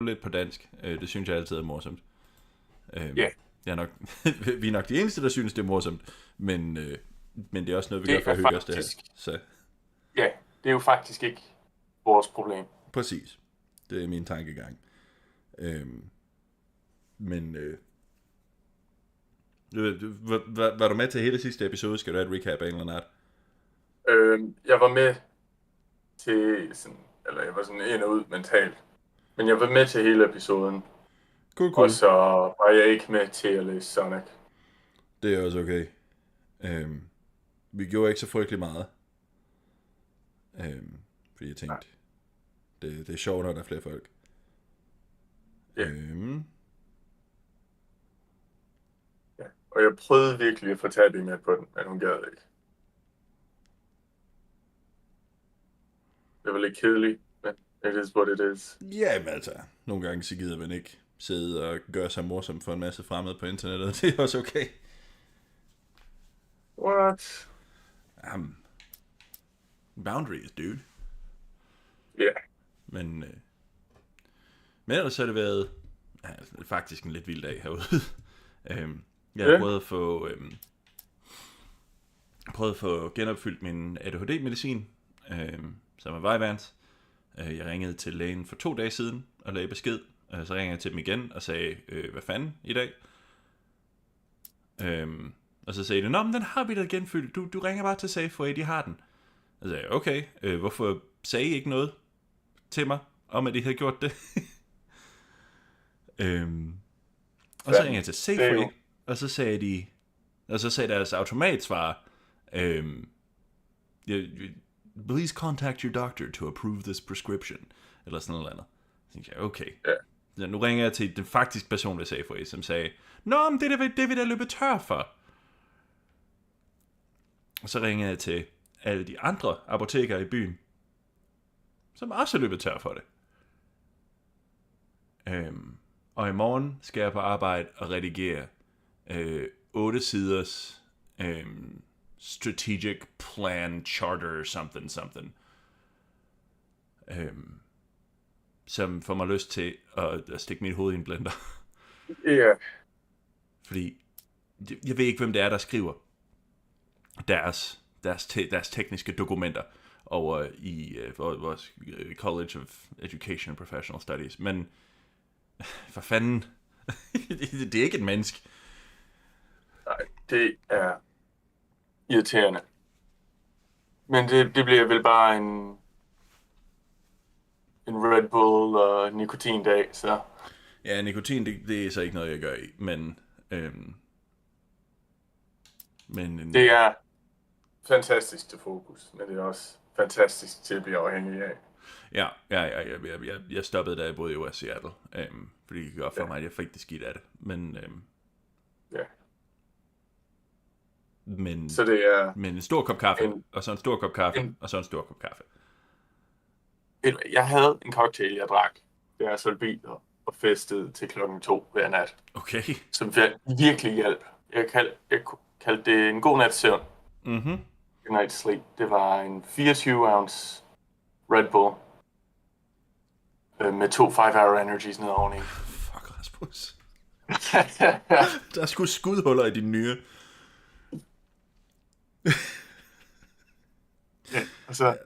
lidt på dansk. Det synes jeg altid er morsomt. Ja. Jeg er nok, vi er nok de eneste, der synes, det er morsomt, men det er også noget, vi gør Det for at er hygge os det faktisk, her. Så ja, det er jo faktisk ikke vores problem. præcis. Det er min tankegang. Men var du med til hele sidste episode? Skal du have et recap af en eller anden art? Jeg var med til sådan, eller jeg var sådan ind og ud mentalt. Men jeg var med til hele episoden. Cool. Og så var jeg ikke med til at læse Sonic. Det er også okay. Vi gjorde ikke så frygtelig meget. Fordi jeg tænkte, det er sjovt, når der er flere folk. Ja. Ja. Og jeg prøvede virkelig at få Tabby med på den, men hun gad ikke. Det var lidt kedeligt, men it is what it is. Ja, men altså, nogle gange så gider man ikke sidde og gøre sig morsom for en masse fremmede på internettet. Det er også okay. What? Boundaries, dude. Ja. Yeah. Men ellers så har det været faktisk en lidt vild dag herude. Jeg har prøvet at få genopfyldt min ADHD-medicin, som er vejværns. Jeg ringede til lægen for 2 dage siden og lagde besked. Så ringede jeg til dem igen og sagde, hvad fanden i dag? Og så sagde de, nå, men den har vi da genfyldt. Du ringer bare til Safeway, de har den. Og så sagde jeg, okay, hvorfor sagde I ikke noget til mig, om at de havde gjort det? Og så ringede jeg til Safeway, og så sagde de, og så sagde deres automatsvar, please contact your doctor to approve this prescription, eller sådan noget andet. Så tænkte jeg, okay. Så nu ringer jeg til den faktiske person ved Safeway, som sagde, nå, men det er vi da løbet tør for. Og så ringer jeg til alle de andre apotekere i byen, som også er løbet tør for det. Og i morgen skal jeg på arbejde og redigere 8 siders strategic plan charter something. Som får mig lyst til at stikke mit hoved i en blender. Ja. Yeah. Fordi jeg ved ikke, hvem det er, der skriver deres tekniske dokumenter over i vores College of Education and Professional Studies. Men for fanden, det er ikke et menneske. Nej, det er irriterende. Men det bliver vel bare en Red Bull og nikotindag, så... Ja, nikotin, det er så ikke noget, jeg gør i, men det er fantastisk til fokus, men det er også fantastisk til at blive afhængig af. Ja, jeg stoppede, da jeg boede i Seattle, fordi det gør for mig, at jeg fik det skidt af det, men... Men, så det er... Men en stor kop kaffe, og så en stor kop kaffe, og så en stor kop kaffe. Jeg havde en cocktail, jeg drak, da jeg solgte biler og festede til 2:00 hver nat. Okay. Som virkelig hjalp. Jeg kaldte det en god nats søvn. Mhm. Good night sleep. Det var en 24-ounce Red Bull med 2 5-hour energies ned oveni. Fuck, Rasmus. Der er sgu skudhuller i dine nyre. Ja, altså,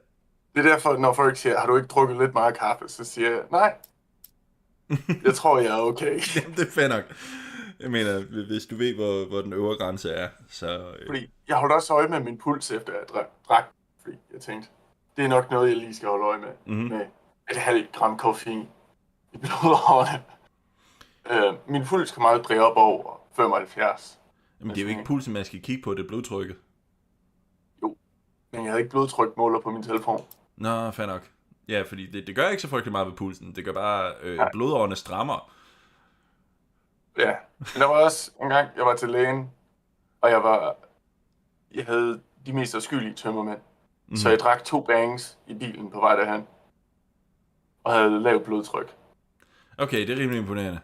det er derfor, når folk siger, har du ikke drukket lidt meget kaffe, så siger jeg, nej. Jeg tror, jeg er okay. Jamen, det er fair nok. Jeg mener, hvis du ved, hvor den øvre grænse er, så... Fordi jeg holdt også øje med min puls, efter jeg drak, fordi jeg tænkte, det er nok noget, jeg lige skal holde øje med. Med 0,5 gram koffein i blodårene. Min puls kommer aldrig op over 75. Jamen, det er jo ikke pulsen, man skal kigge på, det er blodtrykket. Jo, men jeg havde ikke blodtrykmåler på min telefon. Nå, fair nok. Ja, fordi det gør ikke så frygtelig meget ved pulsen. Det gør bare blodårene strammer. Ja, men der var også en gang, jeg var til lægen, og jeg havde de mest afskyelige tømmermænd. Så jeg drak 2 bangs i bilen på vej derhen, og havde lavt blodtryk. Okay, det er rimelig imponerende.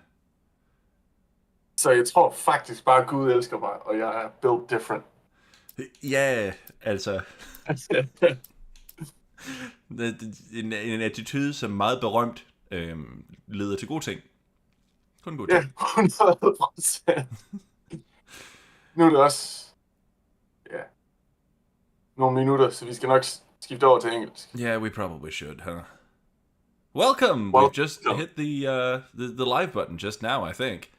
Så jeg tror faktisk bare, at Gud elsker mig, og jeg er built different. Ja, altså... en attitude, som meget berømt leder til gode ting. Kun gode ting. Ja, 100%. Nu er det også nogle minutter, så vi skal nok skifte over til engelsk. Yeah, we probably should, huh? Welcome! We've just hit the live button just now, I think.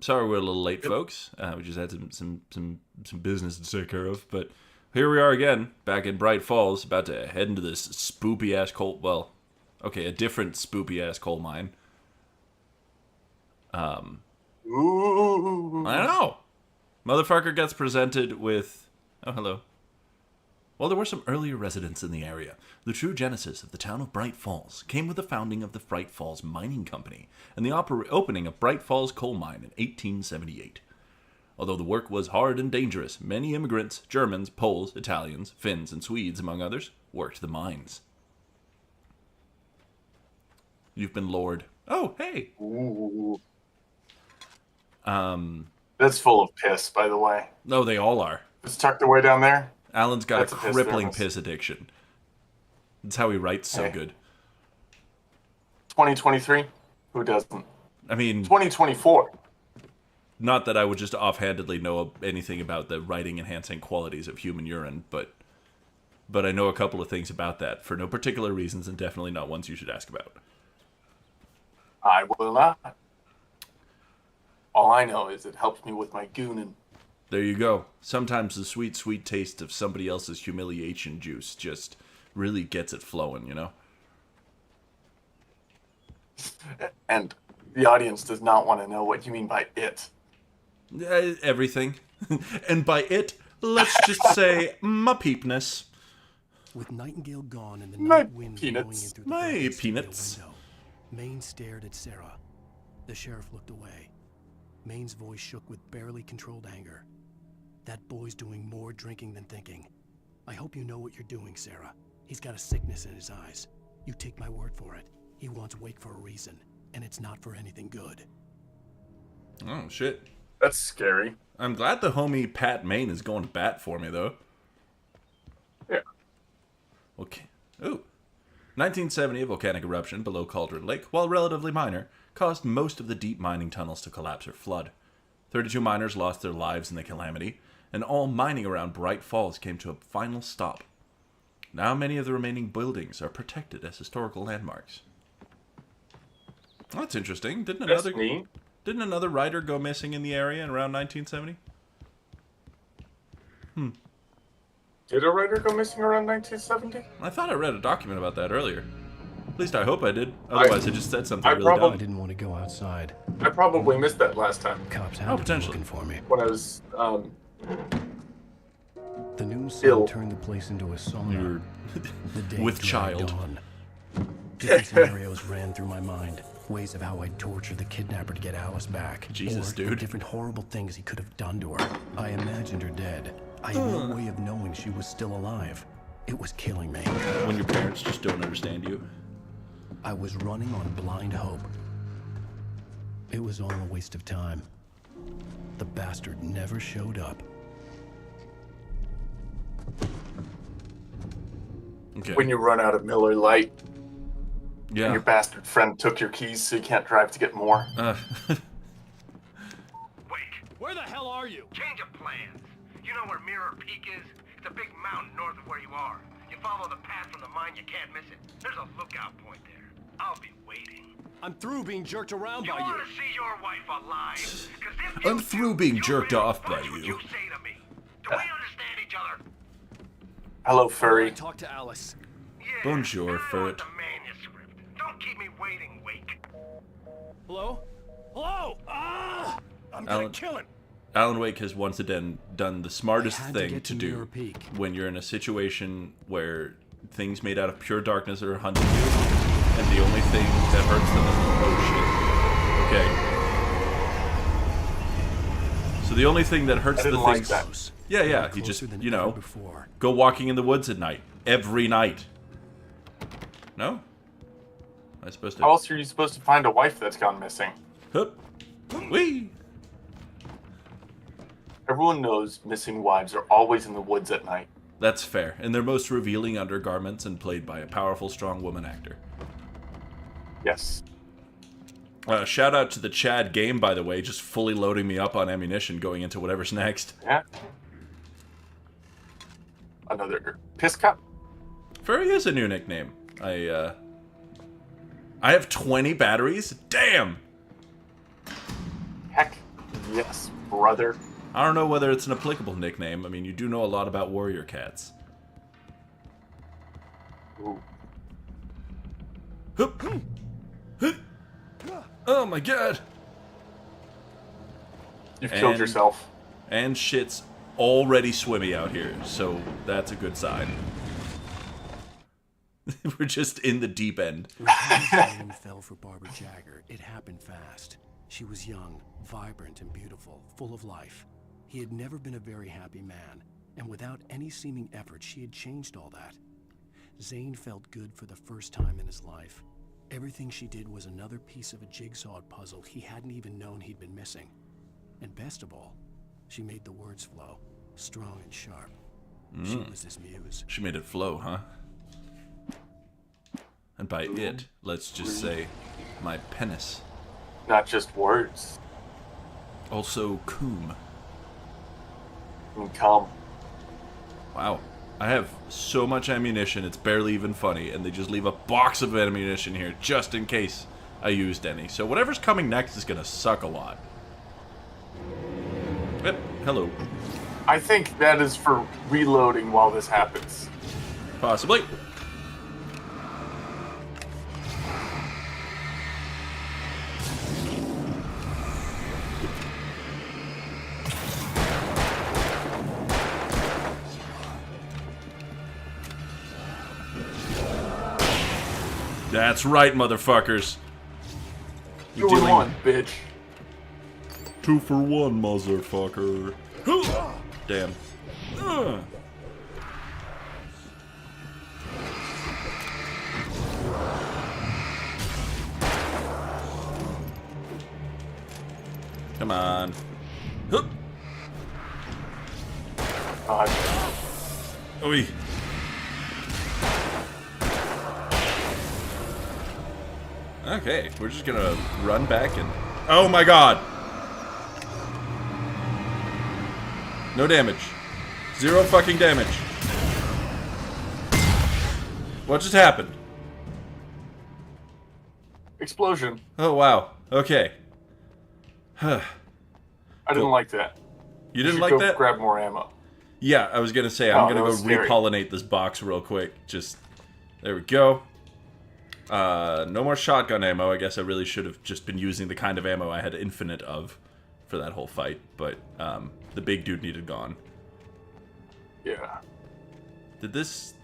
Sorry we're a little late, folks. We just had some business to take care of, but here we are again, back in Bright Falls, about to head into this spoopy-ass coal... Well, okay, a different spoopy-ass coal mine. Ooh. I don't know. Motherfucker gets presented with... Oh, hello. Well, there were some earlier residents in the area. The true genesis of the town of Bright Falls came with the founding of the Bright Falls Mining Company and the opening of Bright Falls Coal Mine in 1878. Although the work was hard and dangerous, many immigrants, Germans, Poles, Italians, Finns, and Swedes, among others, worked the mines. You've been lured. Oh, hey! Ooh. That's full of piss, by the way. No, they all are. It's tucked away down there. Alan's got That's a a piss crippling thermos. piss addiction. That's how he writes so Hey. good. 2023? Who doesn't? I mean, 2024. not that I would just offhandedly know anything about the writing-enhancing qualities of human urine, but I know a couple of things about that for no particular reasons, and definitely not ones you should ask about. I will not. All I know is it helps me with my goonin'. There you go. Sometimes the sweet, sweet taste of somebody else's humiliation juice just really gets it flowing, you know? And the audience does not want to know what you mean by it. Everything. And by it, let's just say my peepness. With Nightingale gone and the My night wind blowing in peanuts. through the My broken studio peanuts. window, Maine stared at Sarah. The sheriff looked away. Maine's voice shook with barely controlled anger. That boy's doing more drinking than thinking. I hope you know what you're doing, Sarah. He's got a sickness in his eyes. You take my word for it. He wants Wake for a reason, and it's not for anything good. Oh, shit. That's scary. I'm glad the homie Pat Maine is going to bat for me, though. Yeah. Okay. Ooh. 1970 volcanic eruption below Cauldron Lake, while relatively minor, caused most of the deep mining tunnels to collapse or flood. 32 miners lost their lives in the calamity, and all mining around Bright Falls came to a final stop. Now many of the remaining buildings are protected as historical landmarks. That's interesting. Didn't That's neat. another writer go missing in the area in around 1970? Did a writer go missing around 1970? I thought I read a document about that earlier. At least I hope I did. Otherwise, I just said something really I dumb. didn't want to go outside. I probably missed that last time Cops had Oh, to be potentially. looking for me. when I was The news Ill. sun turned the place into a sauna. You're The day with dragged child. on. Different scenarios ran through my mind. Ways of how I'd torture the kidnapper to get Alice back. Jesus, or dude. different horrible things he could have done to her. I imagined her dead. I had no way of knowing she was still alive. It was killing me. When your parents just don't understand you. I was running on blind hope. It was all a waste of time. The bastard never showed up. Okay. when you run out of Miller Lite and Yeah. your bastard friend took your keys so you can't drive to get more. Wait, Where the hell are you? change of plans. You know where Mirror Peak is? It's a big mountain north of where you are. You follow the path from the mine, you can't miss it. There's a lookout point there. I'll be waiting. I'm through being jerked around You by you. want to see your wife alive? 'Cause if you I'm through do, being you jerked will. off by Watch what you. you say to me. Do we understand each other? Hello, I furry. talked to Alice. Yeah. Bonjour, I want ferret. the manuscript. Don't keep me waiting, Wake. Hello? Hello? Ah! I'm Alan- gonna kill him. Alan Wake has once again done the smartest I had to thing get to to Mirror do Peak. when you're in a situation where things made out of pure darkness are hunting you, and the only thing that hurts them is oh shit. Okay. So the only thing that hurts I didn't the like things. that. Yeah, yeah. Closer He just, than you ever know, before. go walking in the woods at night every night. No. Am I supposed to? How else are you supposed to find a wife that's gone missing? Hup. Wee. Everyone knows missing wives are always in the woods at night. That's fair. In their most revealing undergarments and played by a powerful, strong woman actor. Yes. Shout out to the Chad game, by the way, just fully loading me up on ammunition going into whatever's next. Yeah. Another piss cup. Furry is a new nickname. I have 20 batteries? Damn! Heck yes, brother. I don't know whether it's an applicable nickname. I mean, you do know a lot about warrior cats. Ooh. Hup. Hup. Oh my god! You've killed yourself. And shit's already swimmy out here, so that's a good sign. We're just in the deep end. When Helen fell for Barbara Jagger, it happened fast. She was young, vibrant, and beautiful, full of life. He had never been a very happy man, and without any seeming effort, she had changed all that. Zane felt good for the first time in his life. Everything she did was another piece of a jigsaw puzzle he hadn't even known he'd been missing. And best of all, she made the words flow, strong and sharp. She was his muse. She made it flow, huh? And by it, let's just say, my penis. Not just words. Also, coom. And come. Wow. I have so much ammunition, it's barely even funny, and they just leave a box of ammunition here just in case I used any. So whatever's coming next is gonna suck a lot. Yep, hello. I think that is for reloading while this happens. Possibly. That's right, motherfuckers. 2 in 1, bitch. 2 for 1, motherfucker. Damn. Come on. God. Oi. Okay, we're just gonna run back and... Oh my god! No damage. 0 fucking damage. What just happened? Explosion. Oh wow. Okay. I didn't like that. You didn't should like go that? grab more ammo. Yeah, I was gonna say, I'm gonna that go was scary. repollinate this box real quick. Just... There we go. No more shotgun ammo. I guess I really should have just been using the kind of ammo I had infinite of for that whole fight. But, the big dude needed gone. Yeah. Did this...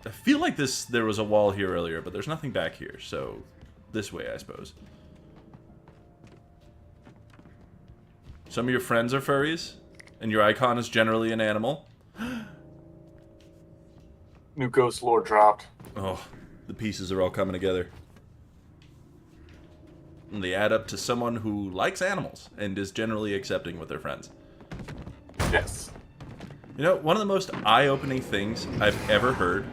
I feel like there was a wall here earlier, but there's nothing back here, so... This way, I suppose. Some of your friends are furries, and your icon is generally an animal. New ghost lore dropped. Oh, the pieces are all coming together. And they add up to someone who likes animals, and is generally accepting with their friends. Yes. You know, one of the most eye-opening things I've ever heard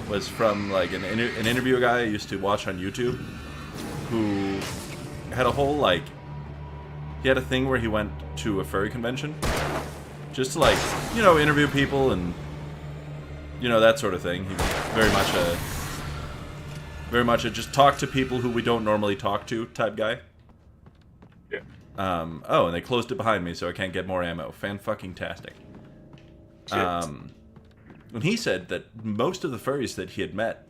was from like an interview guy I used to watch on YouTube, who had a whole like, he had a thing where he went to a furry convention, just to like, you know, interview people and, you know, that sort of thing. He was very much a just talk to people who we don't normally talk to type guy. Yeah. Oh, and they closed it behind me, so I can't get more ammo. Fan-fucking-tastic. And he said that most of the furries that he had met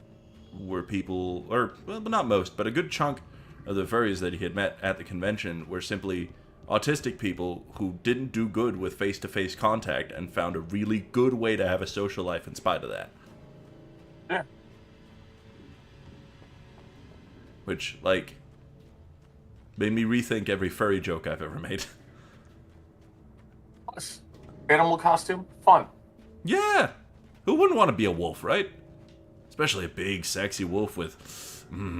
were people, or, well, not most, but a good chunk of the furries that he had met at the convention were simply autistic people who didn't do good with face-to-face contact and found a really good way to have a social life in spite of that. Yeah. Which, like, made me rethink every furry joke I've ever made. Animal costume, fun. Yeah! Who wouldn't want to be a wolf, right? Especially a big, sexy wolf with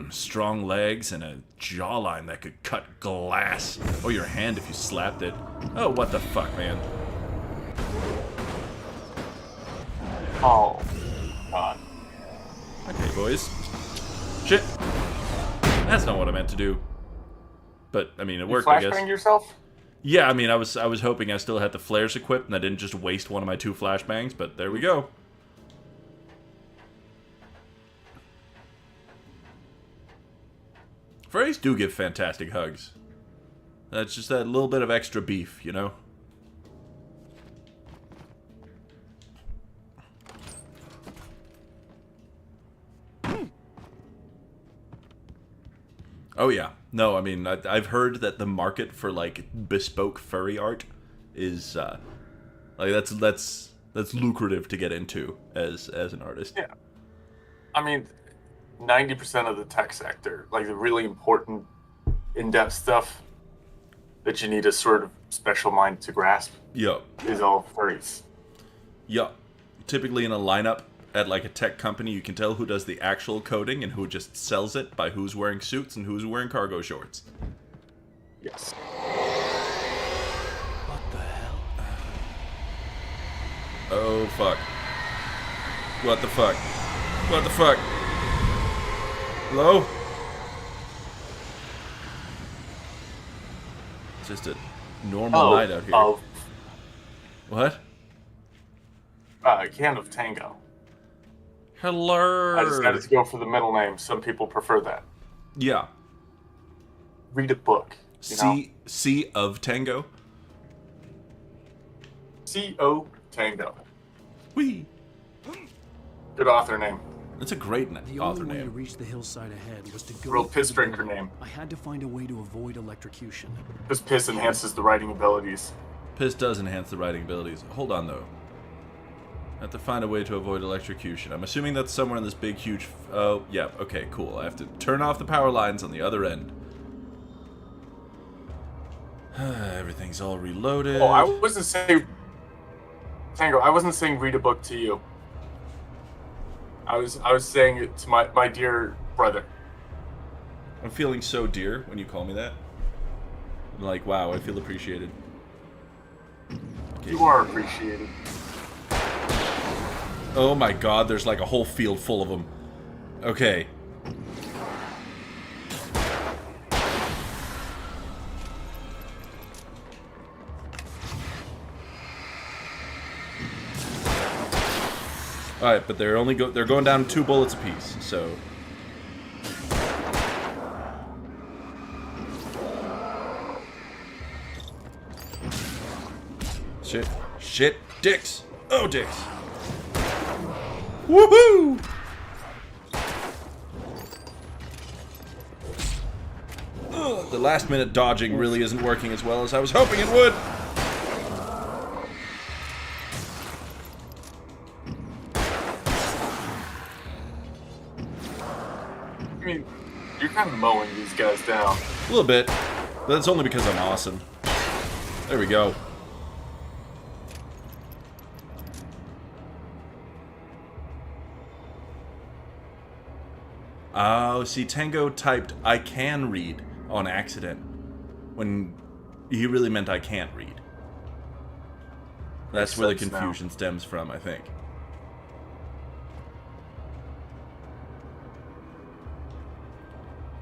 strong legs and a jawline that could cut glass. Or your hand if you slapped it. Oh, what the fuck, man. Oh, God. Okay, boys. Shit. That's not what I meant to do. But, I mean, it worked, I guess. Flashbang yourself? Yeah, I mean, I was hoping I still had the flares equipped and I didn't just waste one of my 2 flashbangs, but there we go. Furries do give fantastic hugs. That's just that little bit of extra beef, you know? Oh yeah. No, I mean, I've heard that the market for, like, bespoke furry art is, like, that's lucrative to get into as an artist. Yeah. I mean, 90% of the tech sector, like the really important, in-depth stuff that you need a sort of special mind to grasp, Yeah. is all furries. Yeah. Typically in a lineup at, like, a tech company, you can tell who does the actual coding and who just sells it by who's wearing suits and who's wearing cargo shorts. Yes. What the hell? Oh, fuck. What the fuck? What the fuck? Hello? It's just a normal night out here. What? Can of Tango. Hello. I decided to go for the middle name. Some people prefer that. Yeah. Read a book. You know? C of Tango. C-O Tango. Whee. Good author name. That's a great The author only way to name. reach the hillside ahead was to go Real through piss the drinker building. name. I had to find a way to avoid electrocution. This piss enhances the writing abilities. Piss does enhance the writing abilities. Hold on, though. I have to find a way to avoid electrocution. I'm assuming that's somewhere in this big, huge... Oh, yeah, okay, cool. I have to turn off the power lines on the other end. Everything's all reloaded. Oh, I wasn't saying... Tango, I wasn't saying read a book to you. I was saying it to my dear brother. I'm feeling so dear when you call me that. I'm like, wow, I feel appreciated. Okay. You are appreciated. Oh my god, there's like a whole field full of them. Okay. Alright, but they're going down 2 bullets apiece, so... Shit. Shit. Dicks. Oh, dicks. Woohoo! Ugh, the last minute dodging really isn't working as well as I was hoping it would. I mean, you're kind of mowing these guys down. A little bit, but that's only because I'm awesome. There we go. Oh, see, Tango typed, I can read, on accident. When he really meant I can't read. That's Makes where the sense now. confusion stems from, I think.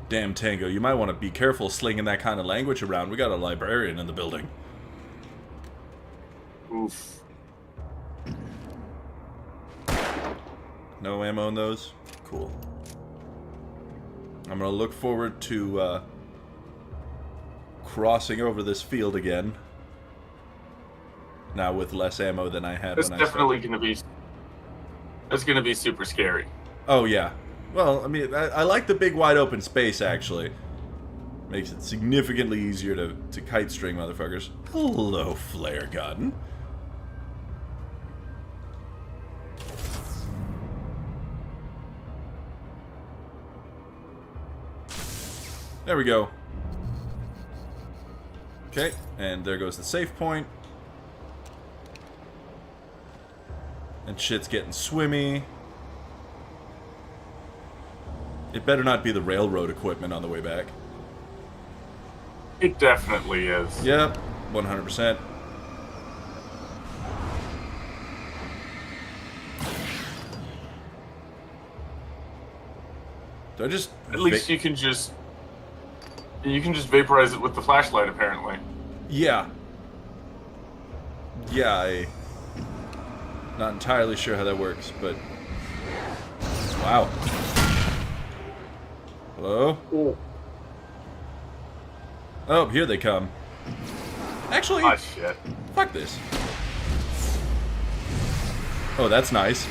Damn, Tango, you might want to be careful slinging that kind of language around. We got a librarian in the building. Oof. No ammo in those? Cool. I'm gonna look forward to crossing over this field again. Now with less ammo than I had It's when I definitely started. gonna be. It's gonna be super scary. Oh yeah. Well, I mean, I like the big wide open space actually. Makes it significantly easier to kite string motherfuckers. Hello, flare gun. There we go. Okay, and there goes the safe point. And shit's getting swimmy. It better not be the railroad equipment on the way back. It definitely is. Yep, 100%. Do I just... At least you can just vaporize it with the flashlight, apparently. Yeah. Yeah, I'm not entirely sure how that works, but... Wow. Hello? Oh, Oh, here they come. Actually, shit. fuck this. Oh, that's nice.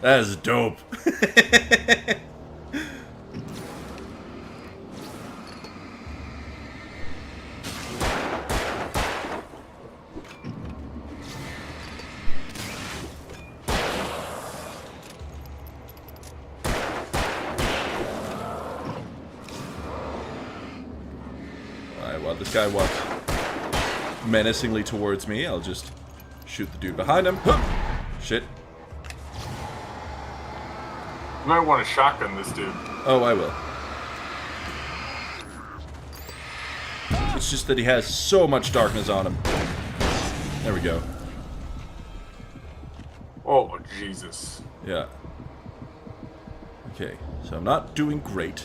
That is dope. Alright, while this guy walks menacingly towards me, I'll just shoot the dude behind him. Shit. You might want to shotgun this dude. Oh, I will. It's just that he has so much darkness on him. There we go. Oh, Jesus. Yeah. Okay, so I'm not doing great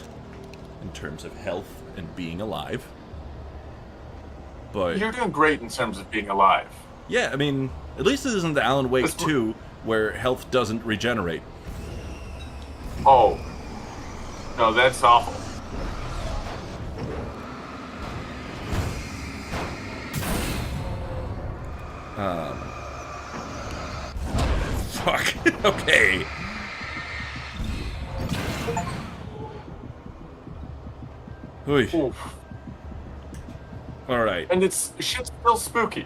in terms of health and being alive. But You're doing great in terms of being alive. yeah, I mean, at least this isn't the Alan Wake This- 2 where health doesn't regenerate. Oh. No, that's awful. Fuck. Okay. Oy. Oof. Alright. And it's shit's still spooky.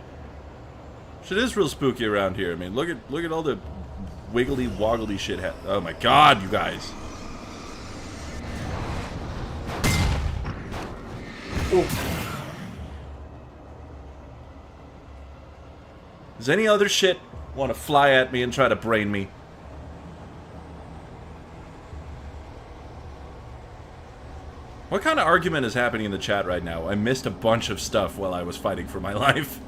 Shit is real spooky around here. I mean, look at all the wiggly woggly shit. Oh my god, you guys. Oof. Does any other shit want to fly at me and try to brain me? What kind of argument is happening in the chat right now? I missed a bunch of stuff while I was fighting for my life.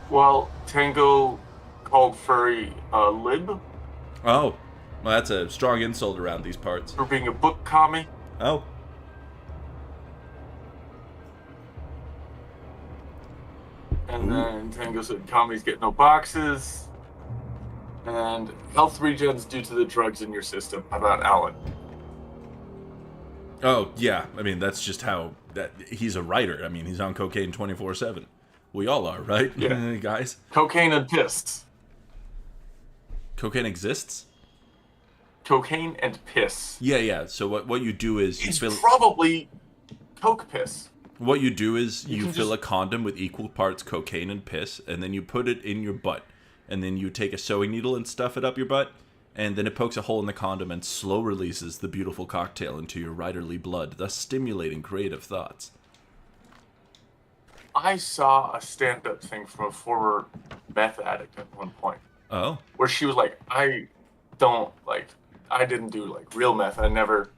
Well, Tango called Furry a lib Oh, well, that's a strong insult around these parts. for being a book commie. Oh. And then Tango said commies get no boxes. And health regens due to the drugs in your system. How about Alan? Oh, yeah. I mean, that's just how... he's a writer. I mean, he's on cocaine 24/7. We all are, right? Yeah. Guys? Cocaine and piss. Cocaine exists? Cocaine and piss. Yeah. So what you do is... It's probably coke piss. What you do is you can fill just- a condom with equal parts cocaine and piss, and then you put it in your butt. And then you take a sewing needle and stuff it up your butt, and then it pokes a hole in the condom and slow releases the beautiful cocktail into your writerly blood, thus stimulating creative thoughts. I saw a stand-up thing from a former meth addict at one point, Oh? where she was like, I didn't do like real meth. I never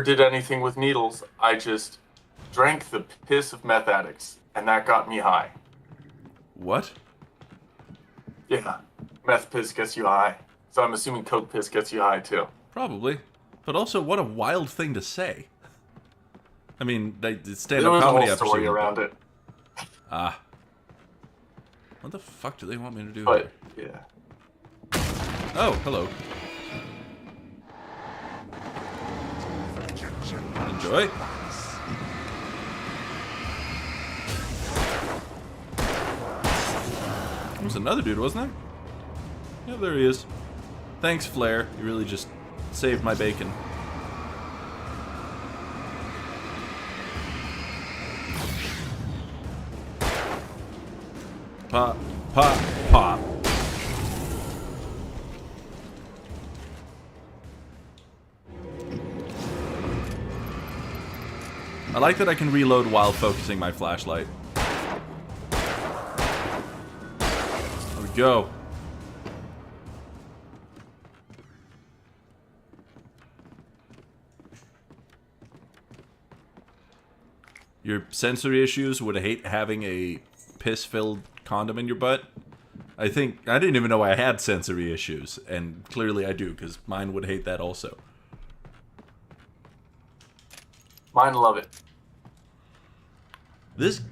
did anything with needles. I just drank the piss of meth addicts, and that got me high. What? Yeah, meth piss gets you high. So I'm assuming coke piss gets you high too. Probably. But also, what a wild thing to say. I mean, There stand-up was a comedy whole story episode. around it, Ah. What the fuck do they want me to do but here? yeah. Oh, hello. Enjoy. There was another dude, wasn't there? Yeah, there he is. Thanks, Flair. You really just saved my bacon. Pop, pop, pop. I like that I can reload while focusing my flashlight. There we go. Your sensory issues would hate having a piss-filled condom in your butt. I think I didn't even know I had sensory issues, and clearly I do, because mine would hate that also. Mine love it. This,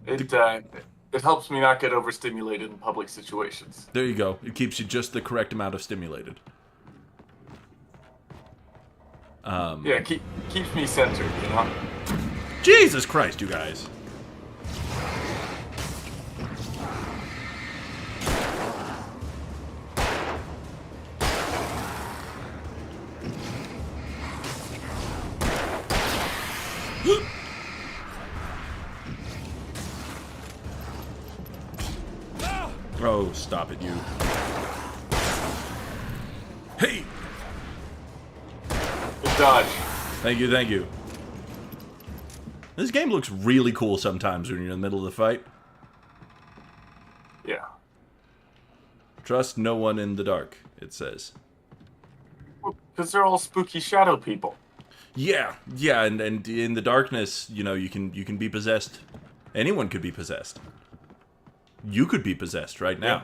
It helps me not get overstimulated in public situations. there you go. It keeps you just the correct amount of stimulated. Yeah, keeps me centered, you know? Jesus Christ, you guys. Oh, stop it, you. Hey! Good dodge. Thank you, thank you. This game looks really cool sometimes when you're in the middle of the fight. Yeah. Trust no one in the dark, it says. Because they're all spooky shadow people. Yeah, and in the darkness, you know, you can be possessed. Anyone could be possessed. You could be possessed right now. Yeah.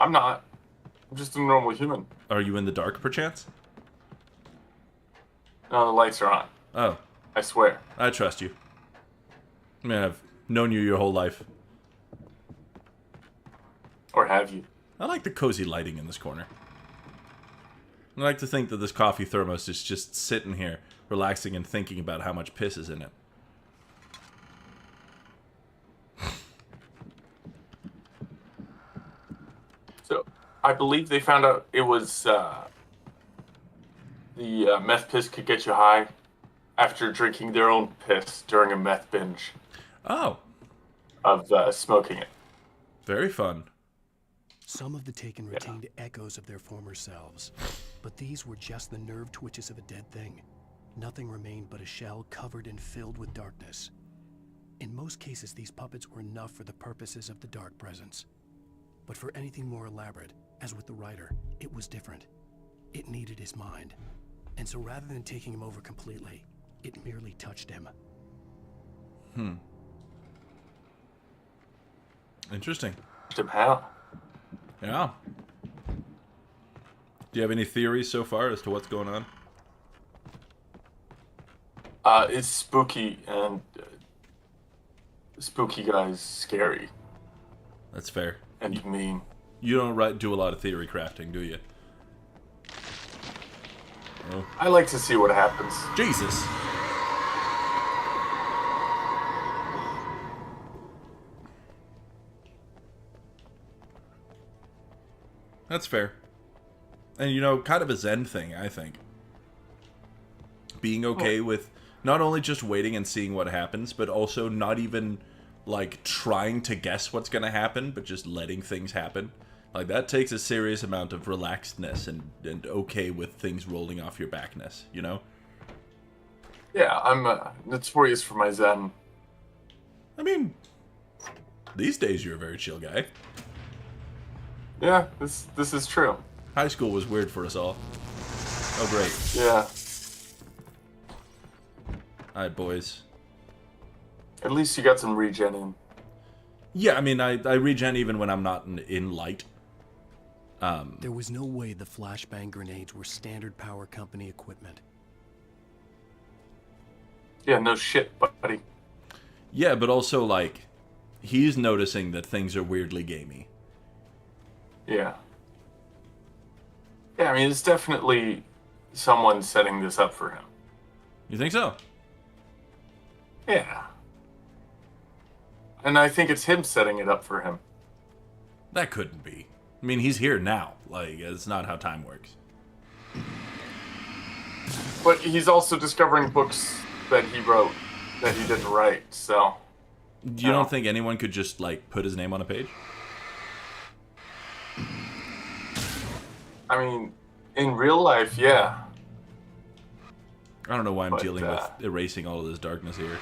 I'm not. I'm just a normal human. Are you in the dark, perchance? No, the lights are on. Oh, I swear. I trust you. Man, I've known you your whole life. Or have you? I like the cozy lighting in this corner. I like to think that this coffee thermos is just sitting here, relaxing and thinking about how much piss is in it. So, I believe they found out it was the meth piss could get you high after drinking their own piss during a meth binge Oh, of smoking it. very fun. Some of the Taken retained echoes of their former selves, but these were just the nerve twitches of a dead thing. Nothing remained but a shell covered and filled with darkness. In most cases, these puppets were enough for the purposes of the dark presence. But for anything more elaborate, as with the writer, it was different. It needed his mind. And so rather than taking him over completely, it merely touched him. Interesting. How? Yeah. Do you have any theories so far as to what's going on? It's spooky, and spooky guy's scary That's fair. and mean. You don't do a lot of theory crafting, do you? Oh, I like to see what happens. Jesus. That's fair. And, you know, kind of a Zen thing, I think. Being okay with not only just waiting and seeing what happens, but also not even, like, trying to guess what's going to happen, but just letting things happen. Like, that takes a serious amount of relaxedness and okay with things rolling off your backness, you know? Yeah, I'm notorious for my Zen. I mean, these days you're a very chill guy. Yeah, this is true. High school was weird for us all. Oh, great. Yeah. Alright, boys. At least you got some regen in. Yeah, I mean, I regen even when I'm not in light. There was no way the flashbang grenades were standard power company equipment. Yeah, no shit, buddy. Yeah, but also, like, he's noticing that things are weirdly gamey. Yeah. Yeah, I mean, it's definitely someone setting this up for him. You think so? Yeah. And I think it's him setting it up for him. That couldn't be. I mean, he's here now. Like, it's not how time works. But he's also discovering books that he wrote that he didn't write, so... You don't think anyone could just, like, put his name on a page? I mean, in real life, yeah. I don't know why I'm But, dealing with erasing all of this darkness here.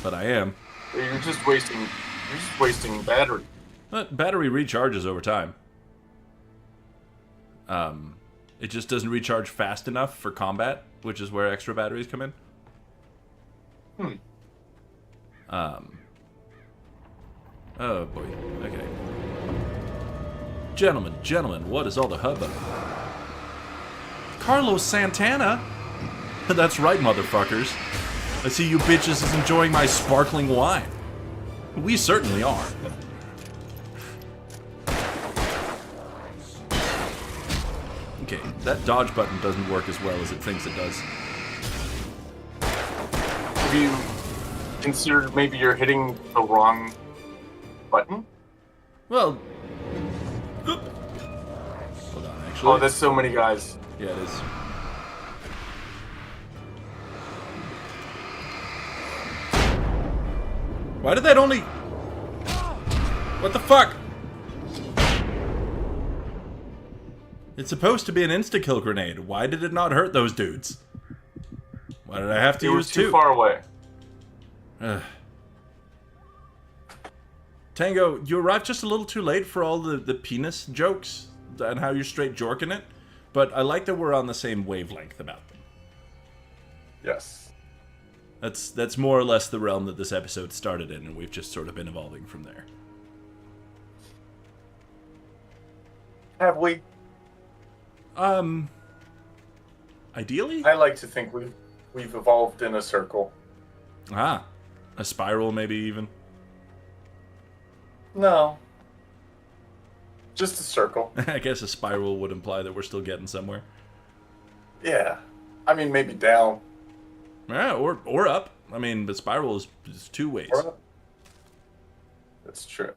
But I am. You're just wasting battery. But battery recharges over time. It just doesn't recharge fast enough for combat, which is where extra batteries come in. Oh, boy. Okay. Gentlemen, what is all the hubbub? Carlos Santana? That's right, motherfuckers. I see you bitches is enjoying my sparkling wine. We certainly are. Okay, that dodge button doesn't work as well as it thinks it does. Have you considered maybe you're hitting the wrong button? Well... Hold on, actually. Oh, there's so many guys. Yeah, it is. Why did that only... What the fuck? It's supposed to be an insta-kill grenade. Why did it not hurt those dudes? Why did I have to It use was too two? far away. Tango, you arrived just a little too late for all the penis jokes and how you're straight jorking it, but I like that we're on the same wavelength about them. Yes. That's more or less the realm that this episode started in, and we've just sort of been evolving from there. Have we? Ideally? I like to think we've evolved in a circle. Ah, a spiral maybe even. No. Just a circle. I guess a spiral would imply that we're still getting somewhere. Yeah. I mean, maybe down. Yeah, or up. I mean, but spiral is two ways. Or up. That's true.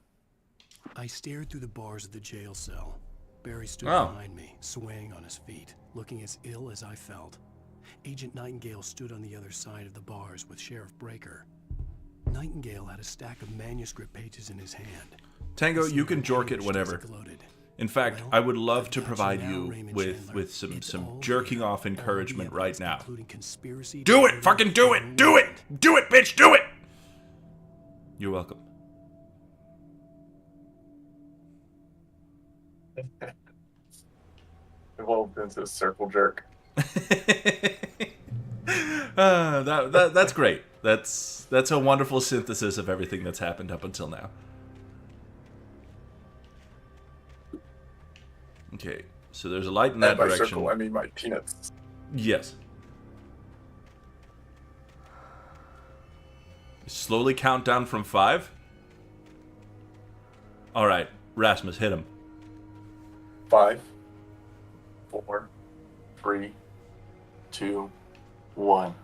I stared through the bars of the jail cell. Barry stood Oh. behind me, swaying on his feet, looking as ill as I felt. Agent Nightingale stood on the other side of the bars with Sheriff Breaker. Nightingale had a stack of manuscript pages in his hand. Tango, His you can single jork it image whenever. gloated. In fact, Well, I would love I've to got provide now, you Raymond with Chandler. some It's some all jerking here. off All the encouragement right evidence, now. including conspiracy, Do it! murder, Fucking do it! and Do it! Do it, bitch! Do it! You're welcome. Evolved into a circle jerk. That's great. That's a wonderful synthesis of everything that's happened up until now. Okay, so there's a light in that And by direction. circle, I mean my peanuts. Yes. Slowly count down from 5. All right, Rasmus, hit him. 5, 4, 3, 2, 1.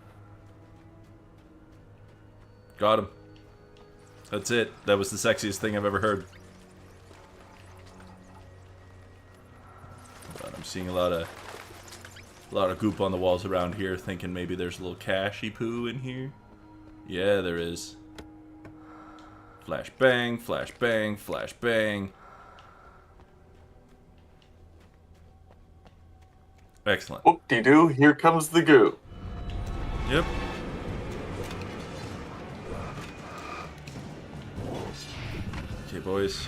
Got him. That's it. That was the sexiest thing I've ever heard. But I'm seeing a lot of goop on the walls around here, thinking maybe there's a little cashy poo in here. Yeah, there is. Flash bang, flash bang, flash bang. Excellent. Whoop-de-doo, here comes the goo. Yep. Okay, boys.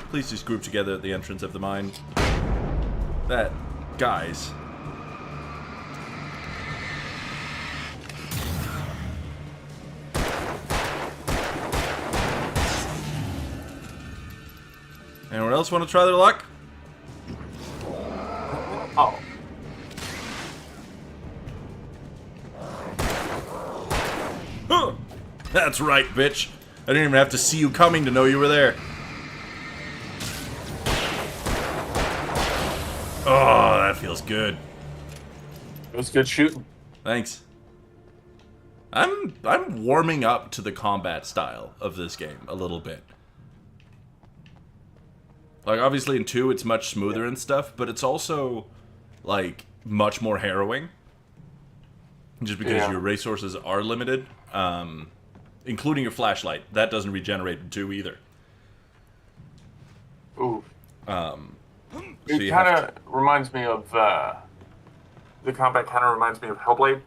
Please just group together at the entrance of the mine. That, guys. Anyone else want to try their luck? Oh. Huh. That's right, bitch. I didn't even have to see you coming to know you were there. Oh, that feels good. It was good shooting. Thanks. I'm warming up to the combat style of this game a little bit. Like, obviously in 2 it's much smoother and stuff, but it's also, like, much more harrowing. Just because your resources are limited. Including your flashlight. That doesn't regenerate in 2 either. Ooh. So It you kind have of reminds me of, the combat kind of reminds me of Hellblade.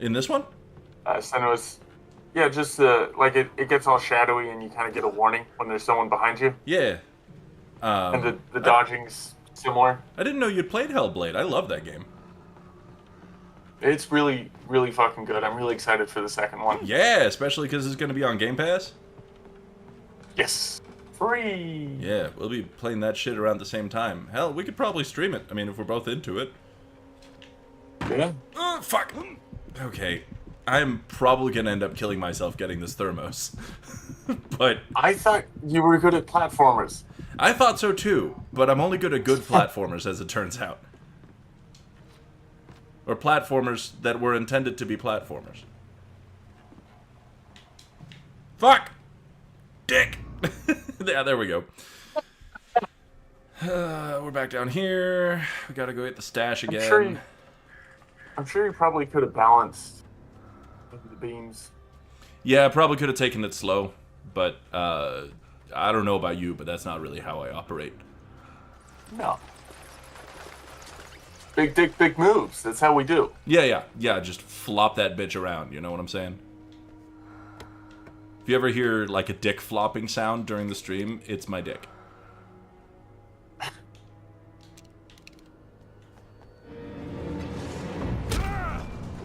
in this one? Senua's, yeah, just, like, it gets all shadowy and you kind of get a warning when there's someone behind you. Yeah. And the dodging's similar. I didn't know you'd played Hellblade. I love that game. It's really, really fucking good. I'm really excited for the second one. Yeah, especially because it's going to be on Game Pass. Yes. Free. Yeah, we'll be playing that shit around the same time. Hell, we could probably stream it. I mean, if we're both into it. Yeah. Fuck. Okay. I'm probably gonna end up killing myself getting this thermos. But I thought you were good at platformers. I thought so too, but I'm only good at good platformers, as it turns out. Or platformers that were intended to be platformers. Fuck! Dick! Yeah, there we go. We're back down here. We gotta go hit the stash again. I'm sure you probably could have balanced the beams. Yeah, I probably could have taken it slow, but I don't know about you, but that's not really how I operate. No. Big dick, big moves. That's how we do. Yeah, just flop that bitch around, you know what I'm saying? If you ever hear, like, a dick flopping sound during the stream, it's my dick.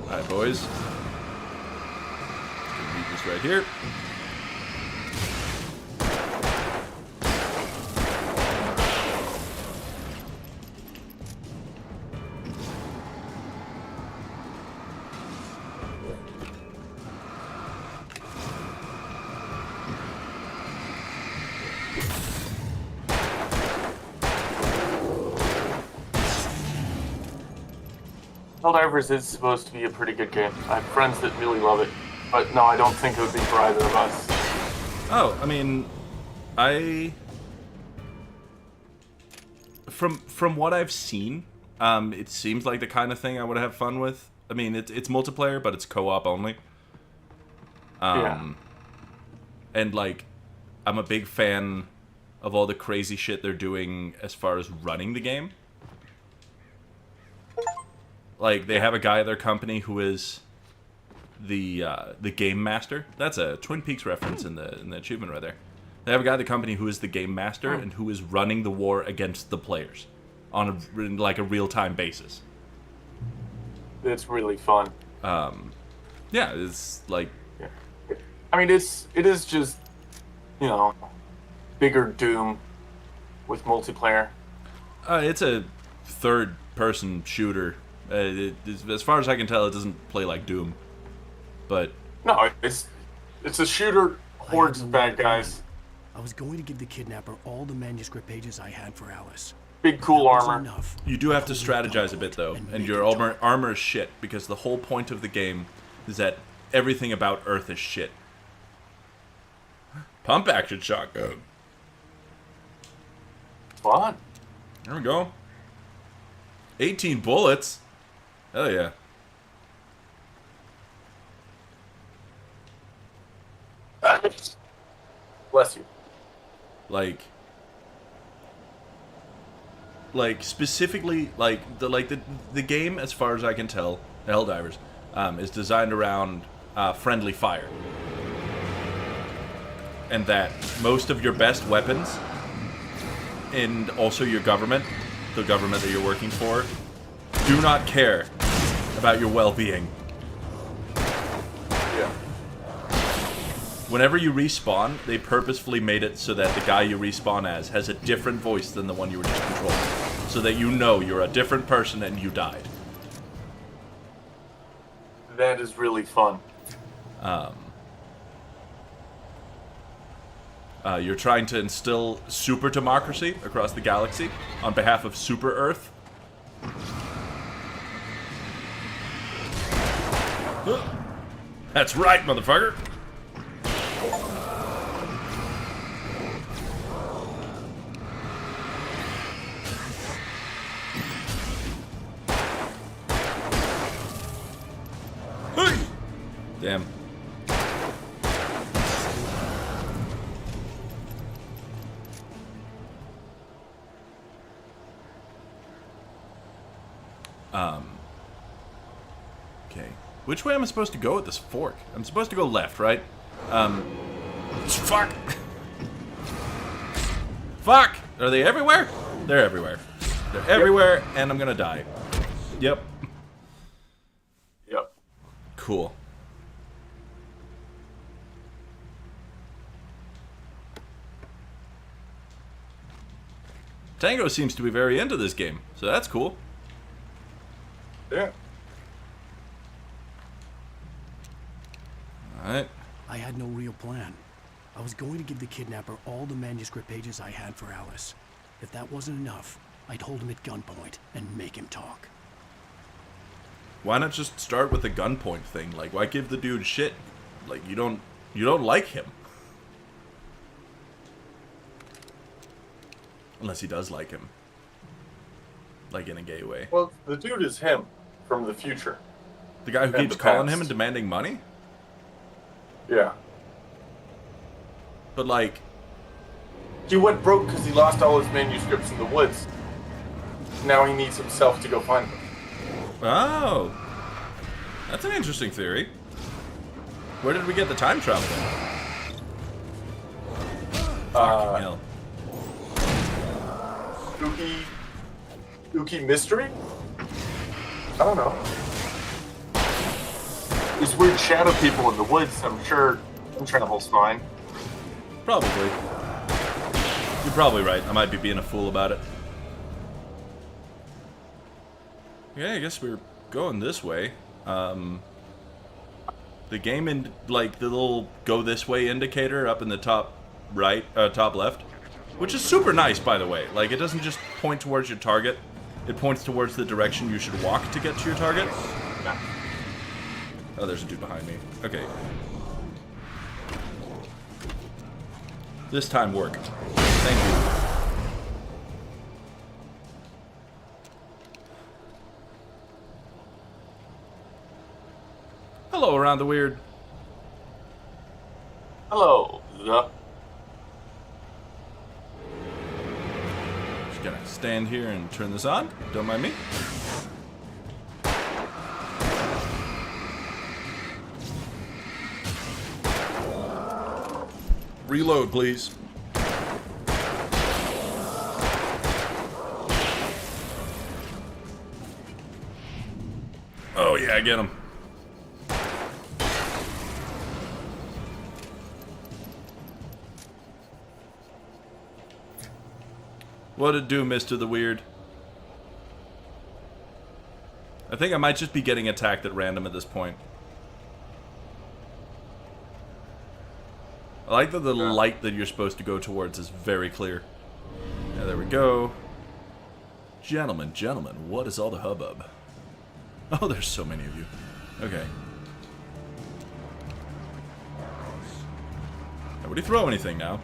Alright, boys. Gonna beat this right here. Helldivers is supposed to be a pretty good game. I have friends that really love it. But no, I don't think it would be for either of us. Oh, I mean, From what I've seen, it seems like the kind of thing I would have fun with. I mean, it's multiplayer, but it's co-op only. Yeah. And, like, I'm a big fan of all the crazy shit they're doing as far as running the game. Like, they have a guy at their company who is the game master. That's a Twin Peaks reference in the achievement right there. They have a guy at the company who is the game master and who is running the war against the players on a real-time basis. It's really fun. Yeah, it's like... Yeah. I mean, it is just, you know, bigger Doom with multiplayer. It's a third-person shooter. As far as I can tell, it doesn't play like Doom. But... No, it's a shooter, hordes of bad guys. I was going to give the kidnapper all the manuscript pages I had for Alice. Big cool That was armor. enough. You do have to strategize a bit, though, and your armor is shit, because the whole point of the game is that everything about Earth is shit. Pump action shotgun. Fun. There we go. 18 bullets. Hell yeah. Bless you. Like specifically, the game, as far as I can tell, Helldivers, is designed around friendly fire, and that most of your best weapons, and also your government, the government that you're working for, do not care about your well-being. Yeah. Whenever you respawn, they purposefully made it so that the guy you respawn as has a different voice than the one you were just controlling. So that you know you're a different person and you died. That is really fun. You're trying to instill super democracy across the galaxy on behalf of Super Earth. That's right, motherfucker! Damn. Okay. Which way am I supposed to go with this fork? I'm supposed to go left, right? Fuck! Fuck! Are they everywhere? They're everywhere. They're everywhere, and I'm gonna die. Yep. Yep. Cool. Tango seems to be very into this game, so that's cool. Yeah. Alright. I had no real plan. I was going to give the kidnapper all the manuscript pages I had for Alice. If that wasn't enough, I'd hold him at gunpoint and make him talk. Why not just start with the gunpoint thing? Like, why give the dude shit? Like, you don't like him. Unless he does like him. Like in a gay way. Well, the dude is him from the future. The guy who And keeps the calling past. him and demanding money? Yeah. But like, He went broke because he lost all his manuscripts in the woods. Now he needs himself to go find them. oh. That's an interesting theory. Where did we get the time travel in? Fucking hell. Spooky mystery? I don't know. These weird shadow people in the woods, I'm sure travel's fine. Probably. You're probably right. I might be being a fool about it. Yeah, I guess we're going this way. The game in like the little go this way indicator up in the top right, top left, which is super nice, by the way. Like, it doesn't just point towards your target; it points towards the direction you should walk to get to your target. Oh, there's a dude behind me. Okay. This time worked. Thank you. Hello, Around the Weird. Hello. Just gonna stand here and turn this on. Don't mind me. Reload, please. Oh yeah, get him. What'd it do, Mr. the Weird? I think I might just be getting attacked at random at this point. I like that the light that you're supposed to go towards is very clear. Yeah, there we go. Gentlemen, what is all the hubbub? Oh, there's so many of you. Okay. Nobody throw anything now.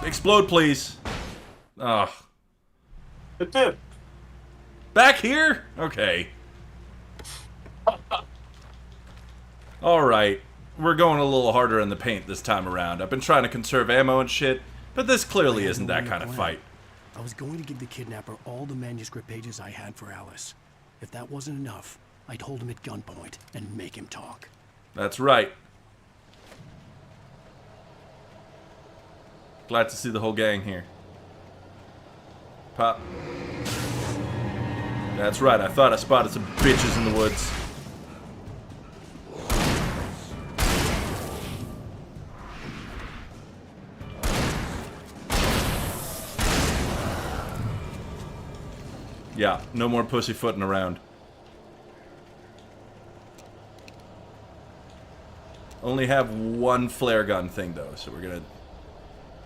Explode, please. Ugh. It did. Back here? Okay. Alright. We're going a little harder in the paint this time around. I've been trying to conserve ammo and shit, but this clearly isn't that kind of fight. I was going to give the kidnapper all the manuscript pages I had for Alice. If that wasn't enough, I'd hold him at gunpoint and make him talk. That's right. Glad to see the whole gang here. Pop. That's right, I thought I spotted some bitches in the woods. Yeah, no more pussyfooting around. Only have one flare gun thing though, so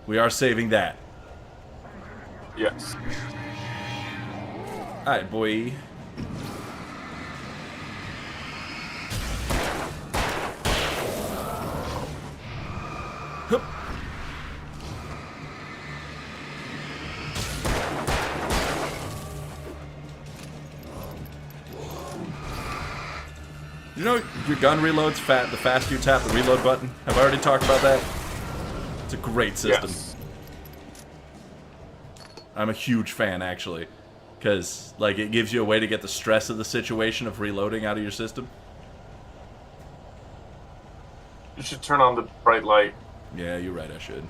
we are saving that. Yes. Alright, boy. Hup. You know your gun reloads the faster you tap the reload button? Have I already talked about that? It's a great system. Yes. I'm a huge fan, actually. Because, like, it gives you a way to get the stress of the situation of reloading out of your system. You should turn on the bright light. Yeah, you're right, I should.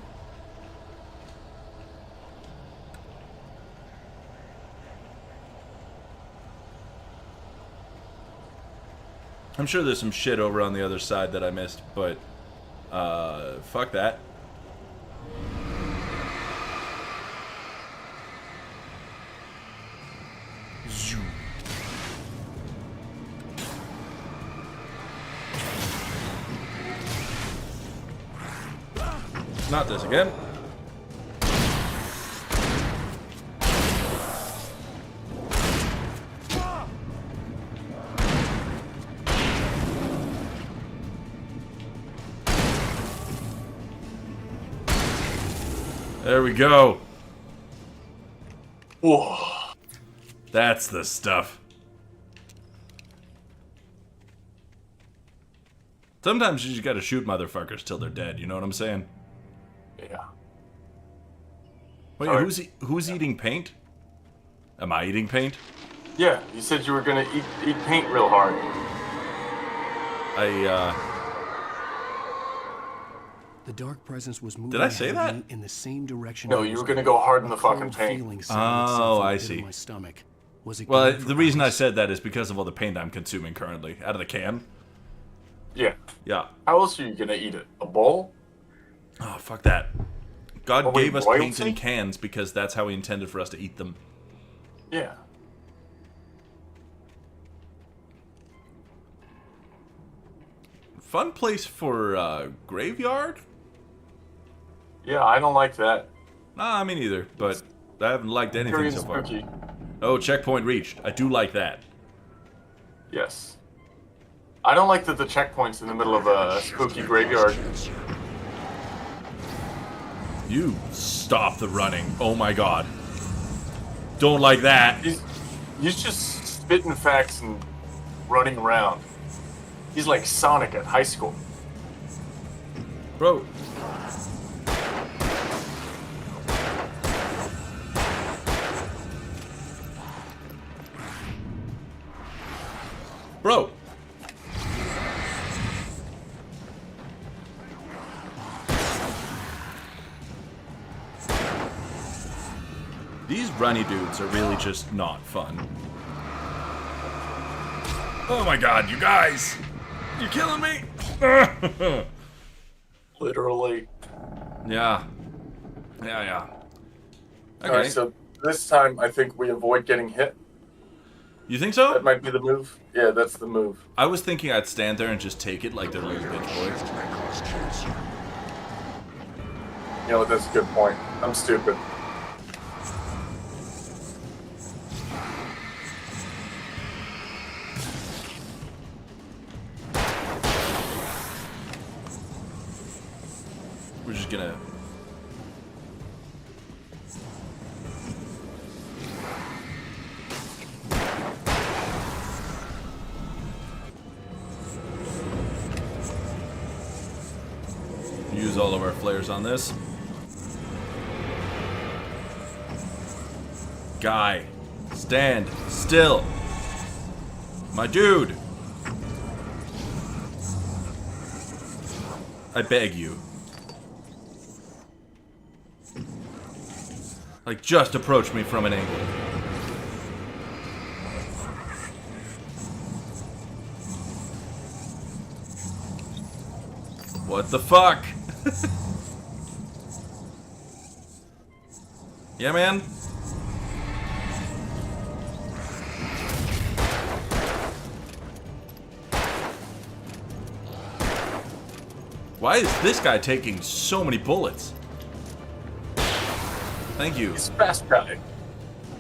I'm sure there's some shit over on the other side that I missed, but Fuck that. Zoom. Not this again. There we go. Whoa. That's the stuff. Sometimes you just gotta shoot motherfuckers till they're dead, you know what I'm saying? Yeah. Wait, Sorry. who's eating paint? Am I eating paint? Yeah, you said you were gonna eat paint real hard. The dark presence was moving Did I say ahead of that? me in the same direction. No, I you was were gonna going. go hard in the A fucking cold paint. feeling settled itself Oh, in the I pit of see. my stomach. Was it Well, going for the reason I purpose? said that is because of all the paint I'm consuming currently. Out of the can. Yeah. Yeah. How else are you gonna eat it? A bowl? Oh, fuck that. God Oh, wait, gave us paint royalty? in cans because that's how he intended for us to eat them. Yeah. Fun place for graveyard? Yeah, I don't like that. Nah, me neither, but I haven't liked anything Very so far. spooky. Oh, checkpoint reached. I do like that. Yes. I don't like that the checkpoint's in the middle of a spooky graveyard. You stop the running. Oh my god. Don't like that. He's just spitting facts and running around. He's like Sonic at high school. Bro. Bro. These runny dudes are really just not fun. Oh my god, you guys! You're killing me! Literally. Yeah. Yeah. Okay. Alright, so this time I think we avoid getting hit. You think so? That might be the move. Yeah, that's the move. I was thinking I'd stand there and just take it like they're little bitch boys. You know what, that's a good point. I'm stupid. We're just gonna... use all of our flares on this. Guy, stand still. My dude. I beg you. Like, just approach me from an angle. What the fuck? Yeah, man. Why is this guy taking so many bullets? Thank you. He's a fast guy.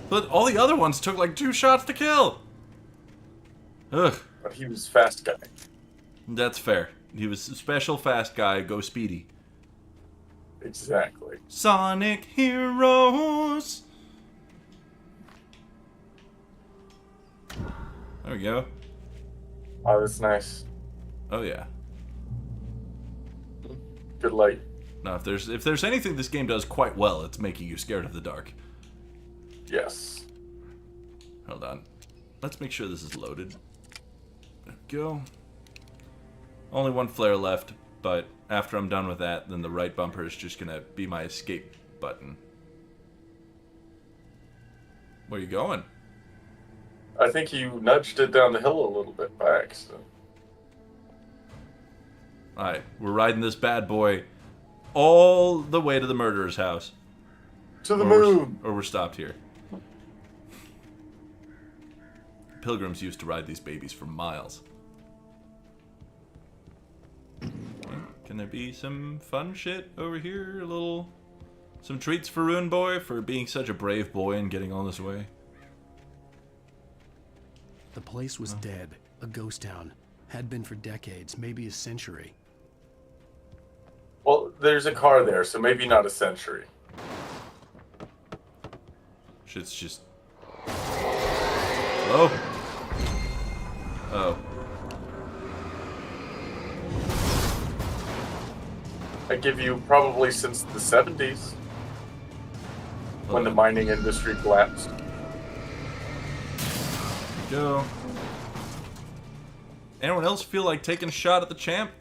But all the other ones took like 2 shots to kill. Ugh. But he was fast guy. That's fair. He was a special fast guy. Go speedy. Exactly. Sonic Heroes. There we go. Oh, that's nice. Oh yeah. Good light. Now, if there's anything this game does quite well, it's making you scared of the dark. Yes. Hold on. Let's make sure this is loaded. There we go. Only 1 flare left, but after I'm done with that, then the right bumper is just gonna be my escape button. Where are you going? I think you nudged it down the hill a little bit by accident. Alright, we're riding this bad boy all the way to the murderer's house. To the moon! Or we're stopped here. Pilgrims used to ride these babies for miles. Can there be some fun shit over here? Some treats for Rune Boy for being such a brave boy and getting all this way? The place was dead, a ghost town. Had been for decades, maybe a century. Well, there's a car there, so maybe not a century. Shit's just... Hello? Oh. I give you probably since the 70s, when the mining industry collapsed. Go. Anyone else feel like taking a shot at the champ?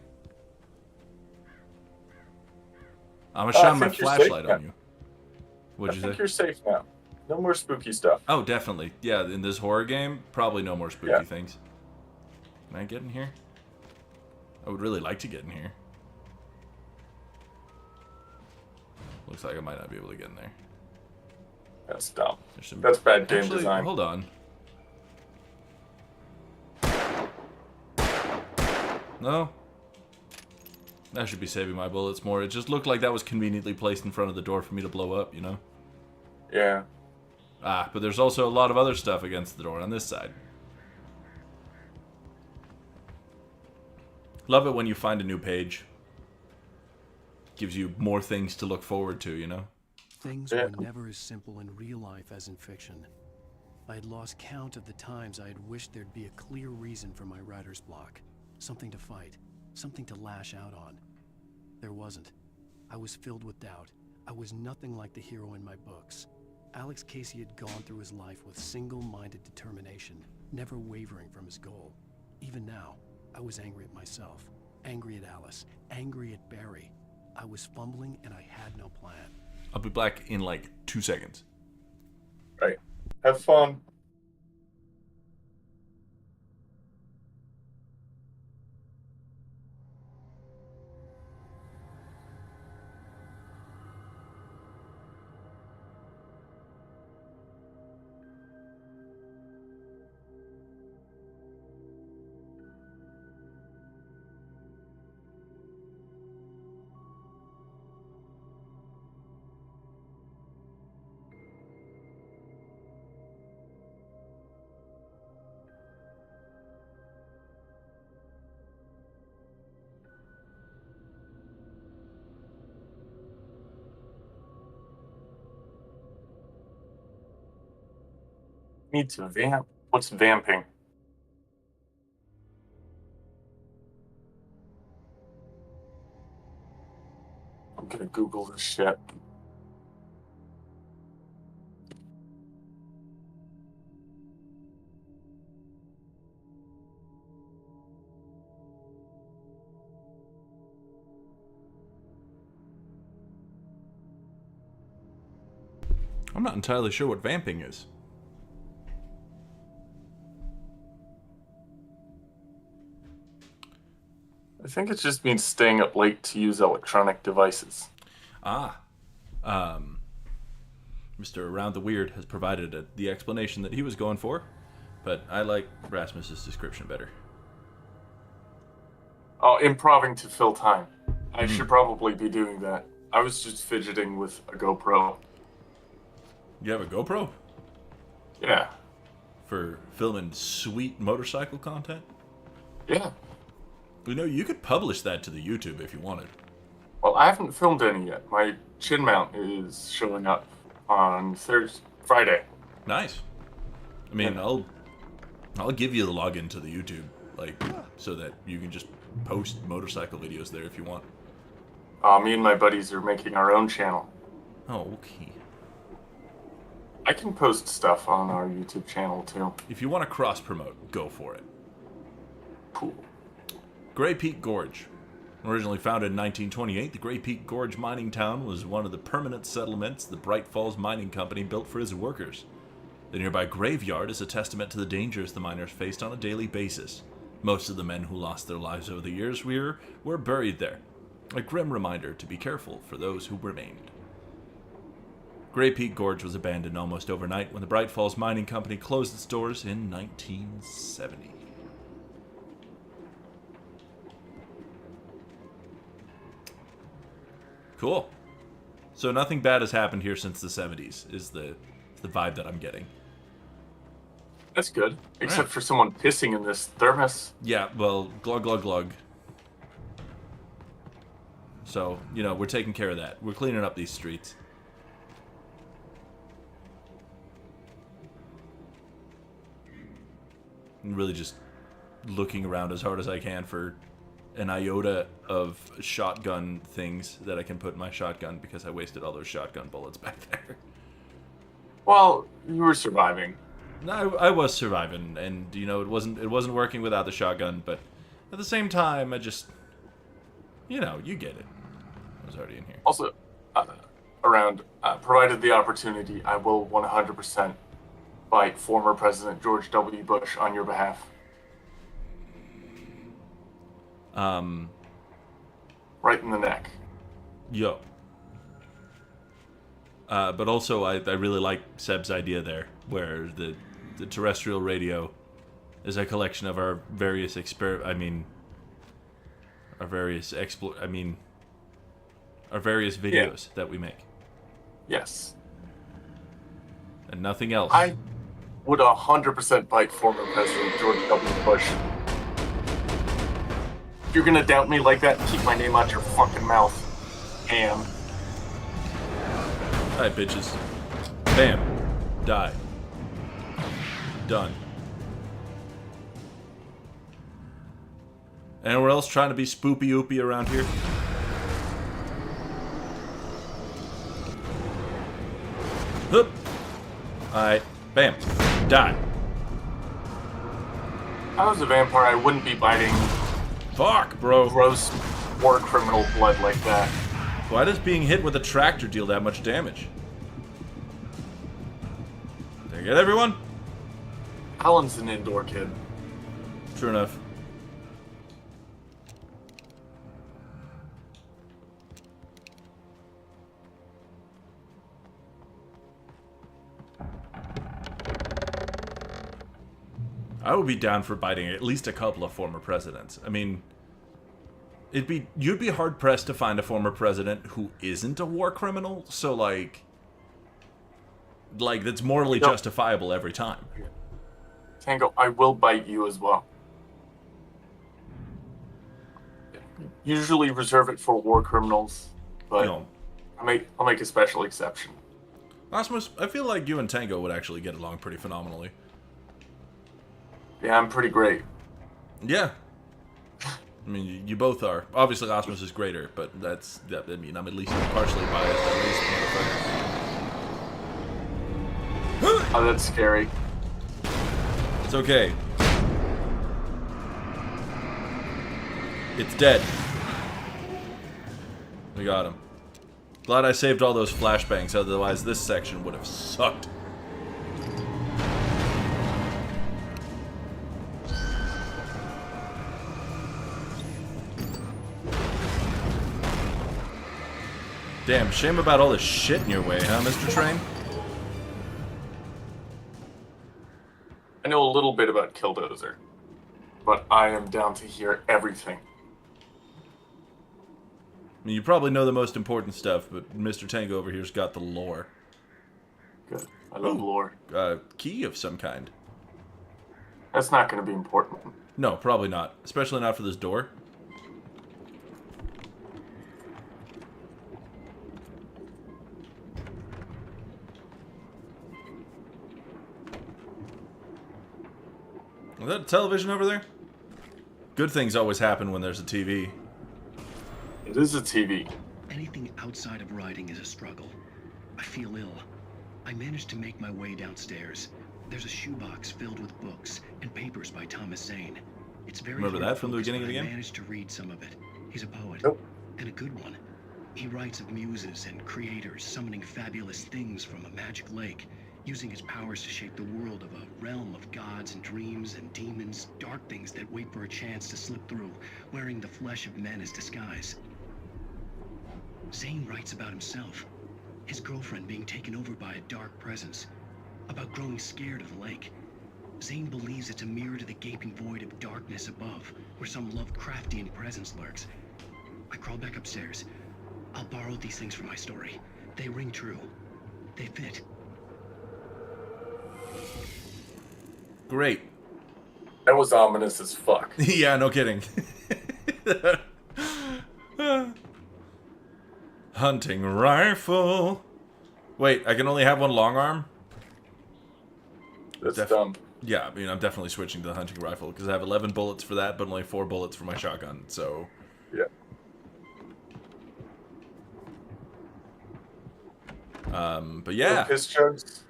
I'm gonna shine my flashlight on you. What'd you say? I think you're safe now. No more spooky stuff. Oh, definitely. Yeah, in this horror game, probably no more spooky things. Can I get in here? I would really like to get in here. Looks like I might not be able to get in there. That's dumb. That's bad game Actually, design. Hold on. No? That should be saving my bullets more. It just looked like that was conveniently placed in front of the door for me to blow up, you know? Yeah. Ah, but there's also a lot of other stuff against the door on this side. Love it when you find a new page. Gives you more things to look forward to, you know? Things were never as simple in real life as in fiction. I had lost count of the times I had wished there'd be a clear reason for my writer's block. Something to fight. Something to lash out on. There wasn't. I was filled with doubt. I was nothing like the hero in my books. Alex Casey had gone through his life with single-minded determination, never wavering from his goal. Even now, I was angry at myself, angry at Alice, angry at Barry. I was fumbling and I had no plan. I'll be back in like 2 seconds. Right. Have fun. Need to vamp. What's vamping? I'm gonna Google this shit. I'm not entirely sure what vamping is. I think it just means staying up late to use electronic devices. Ah. Mr. Around the Weird has provided the explanation that he was going for, but I like Rasmus's description better. Oh, improving to fill time. I should probably be doing that. I was just fidgeting with a GoPro. You have a GoPro? Yeah. For filming sweet motorcycle content? Yeah. You know, you could publish that to the YouTube if you wanted. Well, I haven't filmed any yet. My chin mount is showing up on Friday. Nice. I mean, I'll give you the login to the YouTube, like, so that you can just post motorcycle videos there if you want. Me and my buddies are making our own channel. Oh, okay. I can post stuff on our YouTube channel, too. If you want to cross-promote, go for it. Cool. Grey Peak Gorge. Originally founded in 1928, the Grey Peak Gorge mining town was one of the permanent settlements the Bright Falls Mining Company built for its workers. The nearby graveyard is a testament to the dangers the miners faced on a daily basis. Most of the men who lost their lives over the years were buried there. A grim reminder to be careful for those who remained. Grey Peak Gorge was abandoned almost overnight when the Bright Falls Mining Company closed its doors in 1970. Cool. So nothing bad has happened here since the 70s, is the vibe that I'm getting. That's good. Except for someone pissing in this thermos. Yeah, well, glug, glug, glug. So, we're taking care of that. We're cleaning up these streets. I'm really just looking around as hard as I can for an iota of shotgun things that I can put in my shotgun because I wasted all those shotgun bullets back there. Well, you were surviving. No, I was surviving, and it wasn't working without the shotgun. But at the same time, I just, you get it. I was already in here. Also, provided the opportunity, I will 100% fight former President George W. Bush on your behalf. Right in the neck. Yo. But also, I really like Seb's idea there, where the terrestrial radio is a collection of our various videos that we make. Yes. And nothing else. I would 100% fight former President George W. Bush. If you're gonna doubt me like that, keep my name out your fucking mouth. Ham. Alright, bitches. Bam. Die. Done. Anywhere else trying to be spoopy-oopy around here? Hup. Alright. Bam. Die. If I was a vampire, I wouldn't be biting Fuck, bro. gross war criminal blood like that. Why does being hit with a tractor deal that much damage? Did I get everyone? Alan's an indoor kid. True enough. I would be down for biting at least a couple of former presidents. I mean, you'd be hard pressed to find a former president who isn't a war criminal. So like that's morally justifiable every time. Tango, I will bite you as well. Usually reserve it for war criminals, but I'll make a special exception. Osmos, I feel like you and Tango would actually get along pretty phenomenally. Yeah, I'm pretty great. Yeah. I mean, you both are. Obviously, Osmos is greater, but I mean, I'm at least partially biased. At least, motherfucker. Oh, that's scary. It's okay. It's dead. We got him. Glad I saved all those flashbangs, otherwise this section would have sucked. Damn, shame about all this shit in your way, huh, Mr. Train? I know a little bit about Killdozer, but I am down to hear everything. I mean, you probably know the most important stuff, but Mr. Tango over here's got the lore. Good. I love lore. Key of some kind. That's not going to be important. No, probably not. Especially not for this door. Is that a television over there? Good things always happen when there's a TV. It is a TV. Anything outside of riding is a struggle. I feel ill. I managed to make my way downstairs. There's a shoebox filled with books and papers by Thomas Zane. It's very Remember hard that to from the focus, beginning of but the I game? managed to read some of it. He's a poet. Nope. And a good one. He writes of muses and creators summoning fabulous things from a magic lake using his powers to shape the world of a realm of gods and dreams and demons, dark things that wait for a chance to slip through, wearing the flesh of men as disguise. Zane writes about himself, his girlfriend being taken over by a dark presence, about growing scared of the lake. Zane believes it's a mirror to the gaping void of darkness above, where some Lovecraftian presence lurks. I crawl back upstairs. I'll borrow these things for my story. They ring true. They fit. Great. That was ominous as fuck. Yeah, no kidding. Hunting rifle. Wait, I can only have one long arm? That's dumb. Yeah, I mean, I'm definitely switching to the hunting rifle because I have 11 bullets for that, but only 4 bullets for my shotgun, so... Yeah. But yeah. Piss chugs.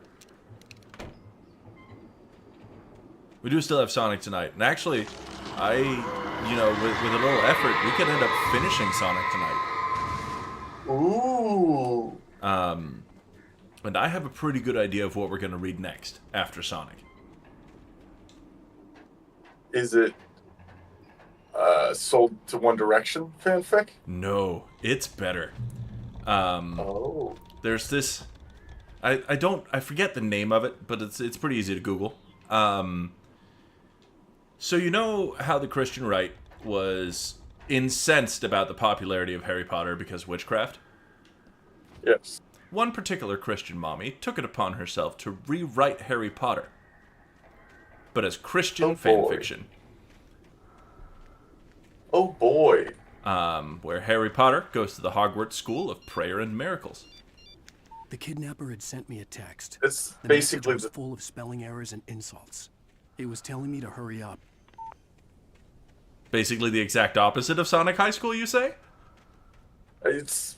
We do still have Sonic tonight. And actually, you know, with a little effort, we could end up finishing Sonic tonight. Ooh. And I have a pretty good idea of what we're going to read next after Sonic. Is it Sold to One Direction fanfic? No, it's better. Oh. There's this... I forget the name of it, but it's pretty easy to Google. So you know how the Christian right was incensed about the popularity of Harry Potter because witchcraft? Yes. One particular Christian mommy took it upon herself to rewrite Harry Potter, but as Christian fanfiction. Oh boy. Where Harry Potter goes to the Hogwarts School of Prayer and Miracles. The kidnapper had sent me a text. It's The basically message was full of spelling errors and insults. It was telling me to hurry up. Basically the exact opposite of Sonic High School, you say? It's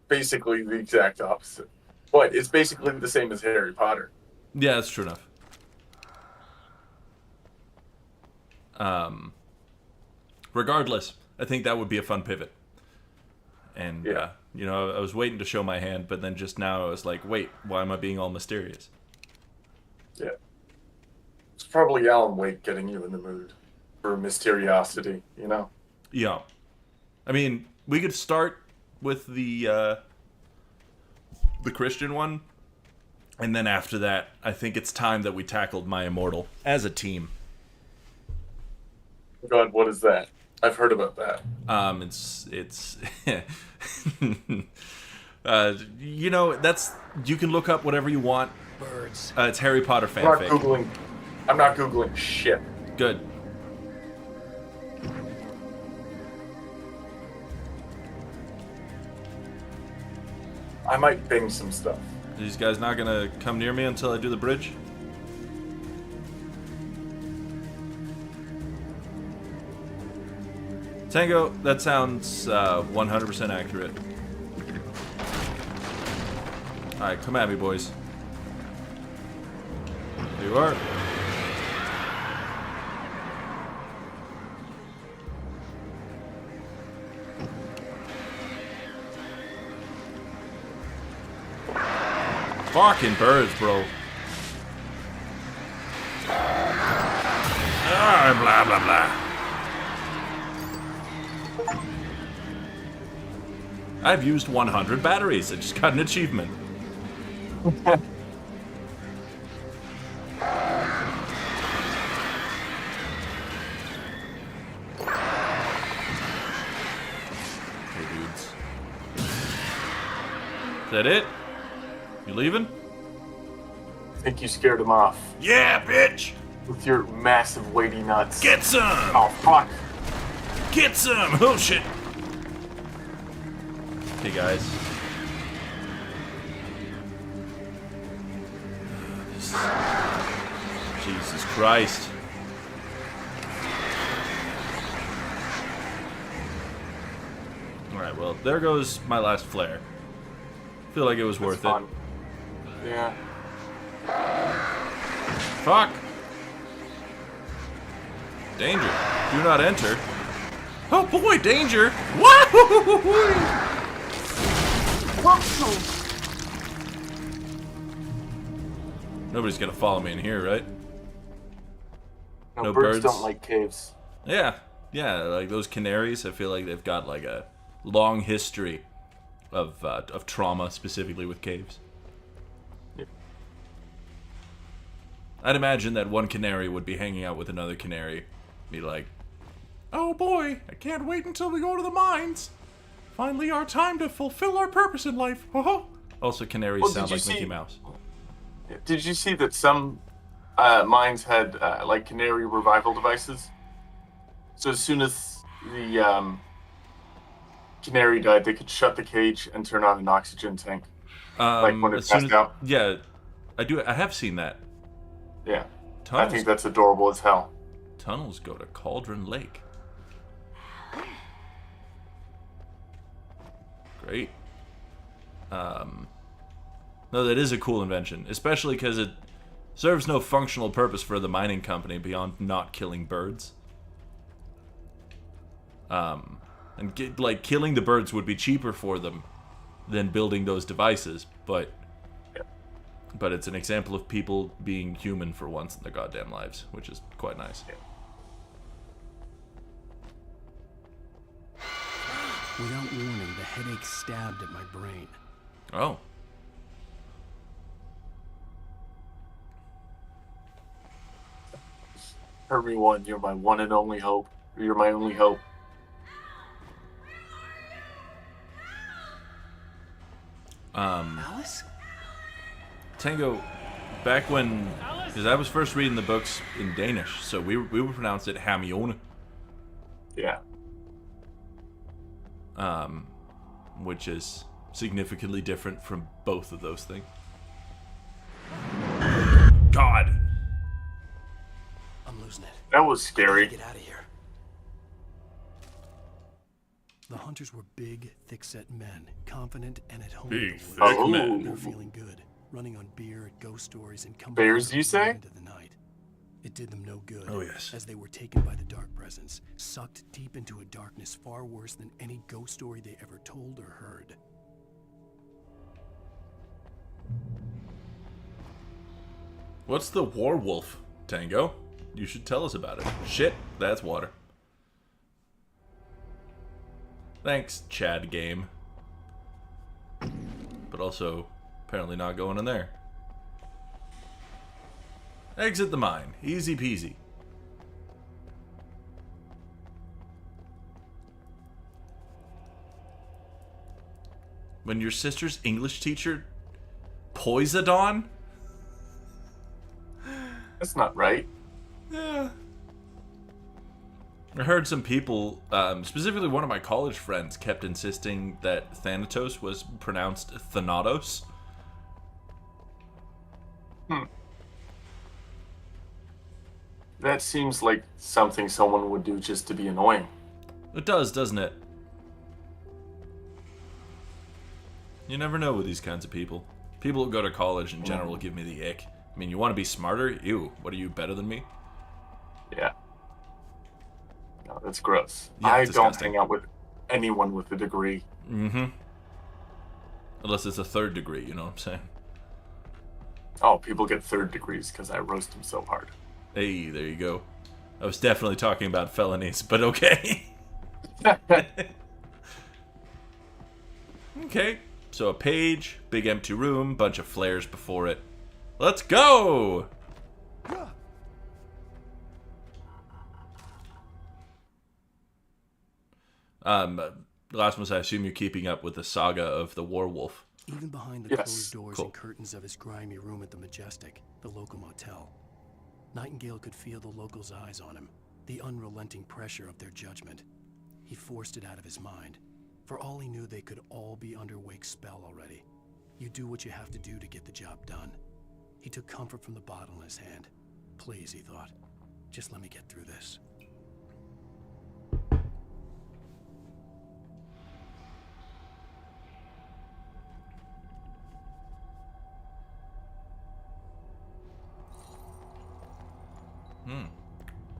basically the exact opposite. But it's basically the same as Harry Potter. Yeah, that's true enough. Regardless, I think that would be a fun pivot. And, Yeah. you know, I was waiting to show my hand, but then just now I was like, wait, why am I being all mysterious? Yeah. It's probably Alan Wake getting you in the mood for mysteriosity, you know? Yeah. I mean, we could start with the Christian one, and then after that, I think it's time that we tackled My Immortal as a team. God, what is that? I've heard about that. It's you know, you can look up whatever you want. Birds. It's Harry Potter I'm not fanfic. I'm not Googling shit. Good. I might bing some stuff. These guys not gonna come near me until I do the bridge? Tango, that sounds 100% accurate. Alright, come at me, boys. There you are. Fucking birds, bro. Ah, blah, blah, blah. I've used 100 batteries. I just got an achievement. Hey, dudes. Is that it? You leaving? I think you scared him off Yeah, bitch! with your massive weighty nuts. Get some! Oh, fuck. Get some! Oh, shit! Okay, guys. Jesus Christ. Alright, well, there goes my last flare. Feel like it was worth Fun. it. Yeah. Fuck! Danger. Do not enter. Oh boy, danger! Nobody's gonna follow me in here, right? No, No birds birds? don't like caves. Yeah, like those canaries, I feel like they've got like a long history of trauma, specifically with caves. Yep. I'd imagine that one canary would be hanging out with another canary, be like, "Oh boy, I can't wait until we go to the mines. Finally, our time to fulfill our purpose in life." Also, canaries Well, sound did you like Mickey see- Mouse. Did you see that some mines had like canary revival devices? So as soon as the canary died, they could shut the cage and turn on an oxygen tank. Like when it As soon passed as- out? Yeah, I have seen that. Yeah. I Tunnels, think that's adorable as hell. tunnels go to Cauldron Lake. Great. No, that is a cool invention, especially because it serves no functional purpose for the mining company beyond not killing birds. And killing the birds would be cheaper for them than building those devices, but it's an example of people being human for once in their goddamn lives, which is quite nice. Without warning, the headache stabbed at my brain. Oh. Everyone, you're my one and only hope. You're my only hope. Alice? Tango, back when, because I was first reading the books in Danish, so we would pronounce it Hermione, Yeah. which is significantly different from both of those things. God. I'm losing it. That was Gotta scary. get out of here. The hunters were big, thick-set men, confident and at home. Big, in the woods. thick Oh. men. They were feeling good, running on beer at ghost stories and coming Bears, you say? into the night. It did them no good. Oh, yes. As they were taken by the dark presence, sucked deep into a darkness far worse than any ghost story they ever told or heard. What's the werewolf, Tango? You should tell us about it. Shit, that's water. Thanks, Chad Game. But also, apparently not going in there. Exit the mine. Easy peasy. When your sister's English teacher Poisadon? That's not right. Yeah. I heard some people, specifically one of my college friends, kept insisting that Thanatos was pronounced Thanatos. That seems like something someone would do just to be annoying. It does, doesn't it? You never know with these kinds of people. People who go to college in general give me the ick. I mean, you want to be smarter? Ew, what are you, better than me? Yeah. No, that's gross. Yeah, I disgusting. don't hang out with anyone with a degree. Mm-hmm. Unless it's a third degree, you know what I'm saying? Oh, people get third degrees because I roast them so hard. Hey, there you go. I was definitely talking about felonies, but okay. Okay, so a page, big empty room, bunch of flares before it. Let's go! Lasmus, I assume you're keeping up with the saga of the werewolf. Even behind the Yes. closed doors Cool. and curtains of his grimy room at the Majestic, the local motel, Nightingale could feel the locals' eyes on him, the unrelenting pressure of their judgment. He forced it out of his mind. For all he knew, they could all be under Wake's spell already. You do what you have to do to get the job done. He took comfort from the bottle in his hand. Please, he thought, just let me get through this.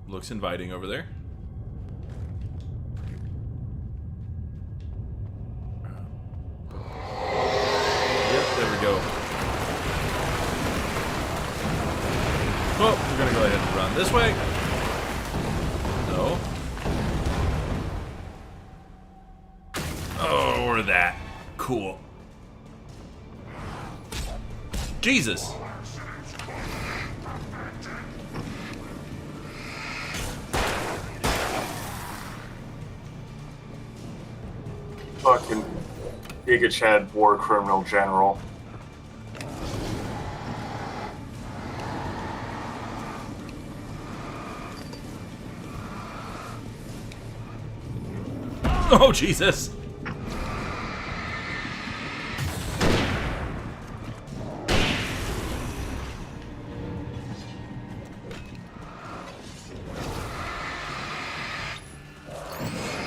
Looks inviting over there. Yep, there we go. Oh, we're gonna go ahead and run this way. No. Oh, or that. Cool. Jesus. Fucking Giga Chad war criminal general. Oh, Jesus.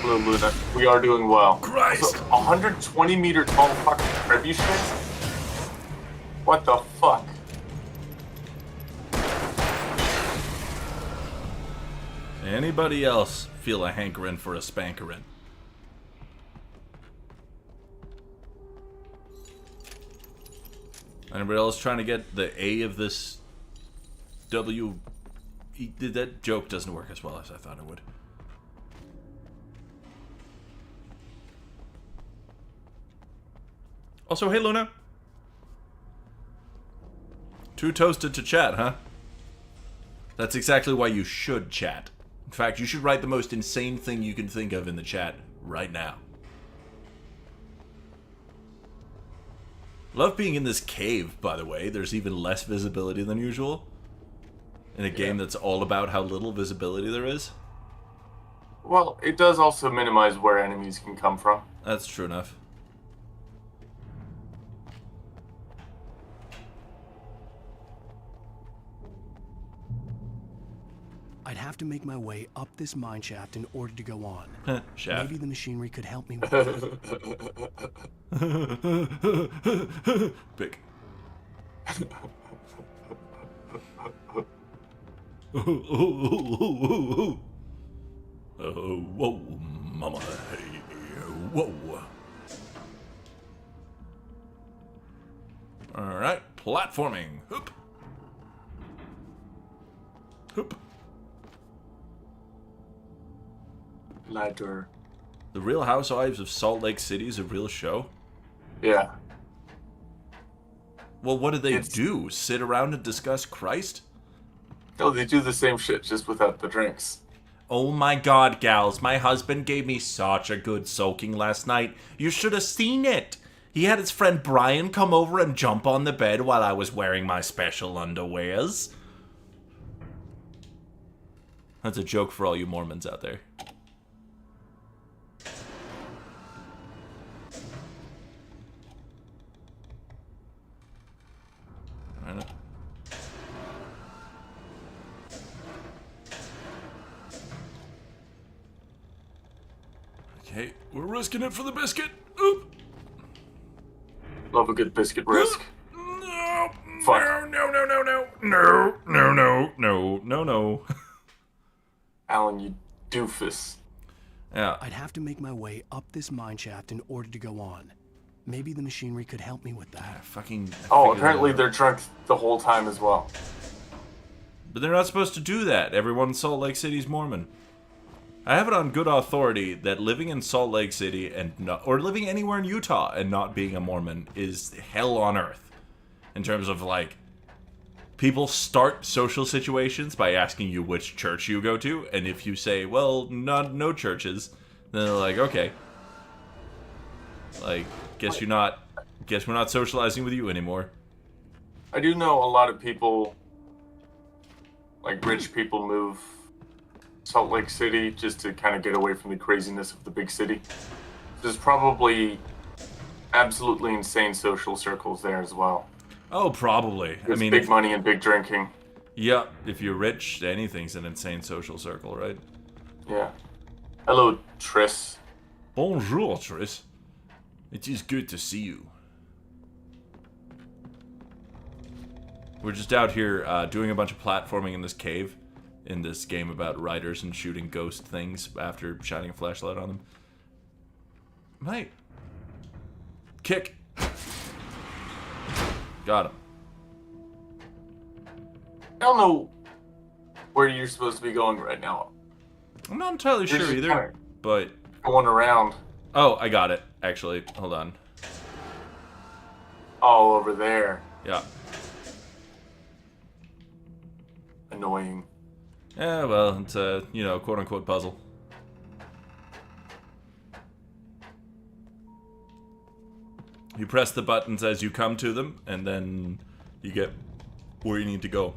Blue Luna, we are doing well. Christ. So, 120 meter tall fucking trebuchet? What the fuck? Anybody else feel a hankering for a spankerin'? Anybody else trying to get the A of this W? That joke doesn't work as well as I thought it would. Also, hey Luna. Too toasted to chat, huh? That's exactly why you should chat. In fact, you should write the most insane thing you can think of in the chat right now. Love being in this cave, by the way. There's even less visibility than usual. In a game that's all about how little visibility there is. Well, it does also minimize where enemies can come from. That's true enough. I'd have to make my way up this mine shaft in order to go on. Shaft. Maybe the machinery could help me with that. Big. Oh, whoa, mama, hey, whoa. Alright, platforming. Hoop. Hoop. Ladder. The Real Housewives of Salt Lake City is a real show? Yeah. Well, what did they do? Sit around and discuss Christ? No, they do the same shit, just without the drinks. Oh my god, gals, my husband gave me such a good soaking last night. You should have seen it. He had his friend Brian come over and jump on the bed while I was wearing my special underwears. That's a joke for all you Mormons out there. Okay, we're risking it for the biscuit. Oop. Love a good biscuit risk. No, Fuck. no. Alan, you doofus. Yeah. I'd have to make my way up this mine shaft in order to go on. Maybe the machinery could help me with that. Oh, apparently they're drunk the whole time as well. But they're not supposed to do that. Everyone in Salt Lake City's Mormon. I have it on good authority that living in Salt Lake City or living anywhere in Utah and not being a Mormon is hell on earth. In terms of, like, people start social situations by asking you which church you go to, and if you say, well, no churches, then they're like, okay. Like, guess we're not socializing with you anymore. I do know a lot of people, like rich people, move Salt Lake City just to kind of get away from the craziness of the big city. There's probably absolutely insane social circles there as well. Oh, probably. There's big money and big drinking. Yeah, if you're rich, anything's an insane social circle, right? Yeah. Hello, Triss. Bonjour, Triss. It is good to see you. We're just out here doing a bunch of platforming in this cave, in this game about riders and shooting ghost things after shining a flashlight on them. Mate. Kick. Got him. I don't know where you're supposed to be going right now. I'm not entirely You're sure just either, kinda but... going around Oh, I got it, actually. Hold on. all over there. Yeah. Annoying. Yeah, well, it's a, quote-unquote puzzle. You press the buttons as you come to them, and then you get where you need to go.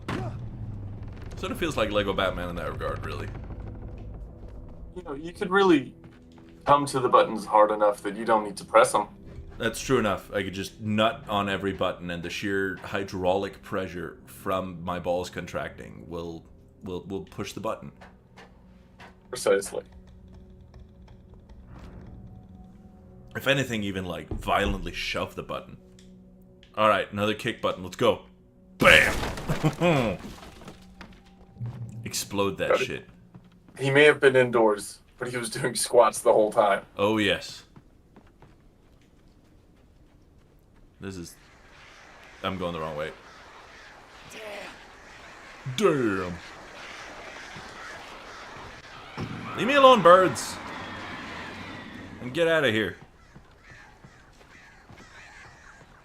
Sort of feels like Lego Batman in that regard, really. You could really come to the buttons hard enough that you don't need to press them. That's true enough. I could just nut on every button, and the sheer hydraulic pressure from my balls contracting will push the button. Precisely. If anything, even like violently shove the button. All right, another kick button. Let's go. Bam! Explode that shit. He may have been indoors, but he was doing squats the whole time. Oh yes. I'm going the wrong way. Damn. Leave me alone, birds. And get out of here.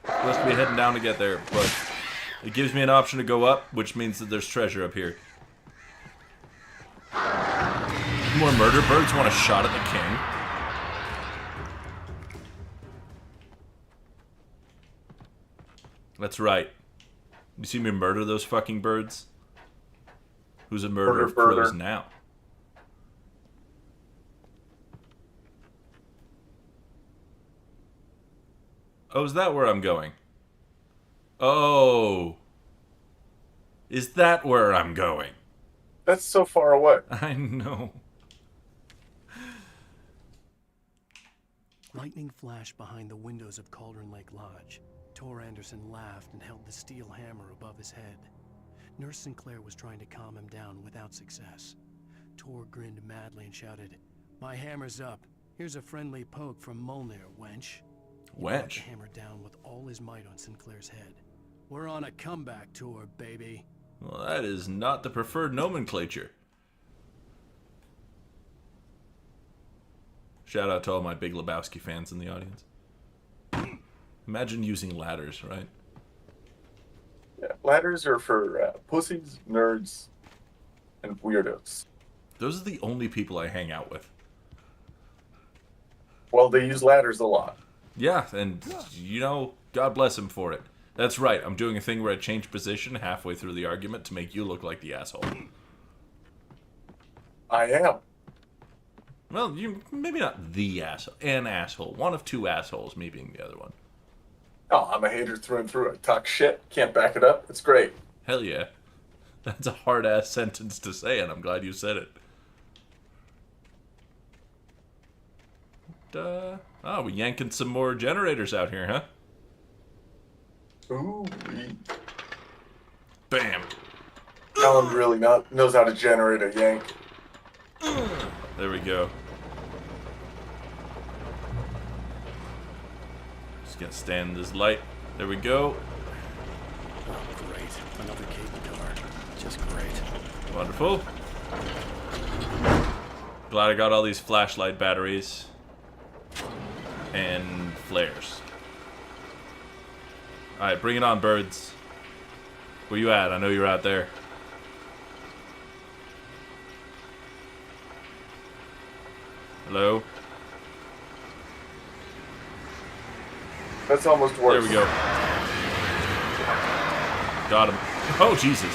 Supposed to be heading down to get there, but it gives me an option to go up, which means that there's treasure up here. More murder birds want a shot at the king. That's right. You see me murder those fucking birds? Who's a murderer of crows now? Oh, is that where I'm going? Oh. Is that where I'm going? That's so far away. I know. Lightning flashed behind the windows of Cauldron Lake Lodge. Tor Anderson laughed and held the steel hammer above his head. Nurse Sinclair was trying to calm him down without success. Tor grinned madly and shouted, "My hammer's up. Here's a friendly poke from Molnir, wench." He brought the hammer down with all his might on Sinclair's head. "We're on a comeback tour, baby." Well, that is not the preferred nomenclature. Shout out to all my Big Lebowski fans in the audience. Imagine using ladders, right? Yeah, ladders are for pussies, nerds, and weirdos. Those are the only people I hang out with. Well, they use ladders a lot. Yeah, and, God bless him for it. That's right, I'm doing a thing where I change position halfway through the argument to make you look like the asshole. I am. Well, you maybe not the asshole. An asshole. One of two assholes, me being the other one. Oh, I'm a hater through and through. I talk shit. Can't back it up. It's great. Hell yeah. That's a hard-ass sentence to say, and I'm glad you said it. We're yanking some more generators out here, huh? Ooh. Bam. Alan really knows how to generate a yank. There we go. Just gonna stand in this light. There we go. Oh, great. Another cable car. Just great. Wonderful. Glad I got all these flashlight batteries. And flares. Alright, bring it on, birds. Where you at? I know you're out there. Hello? That's almost worse. There we go. Got him. Oh, Jesus.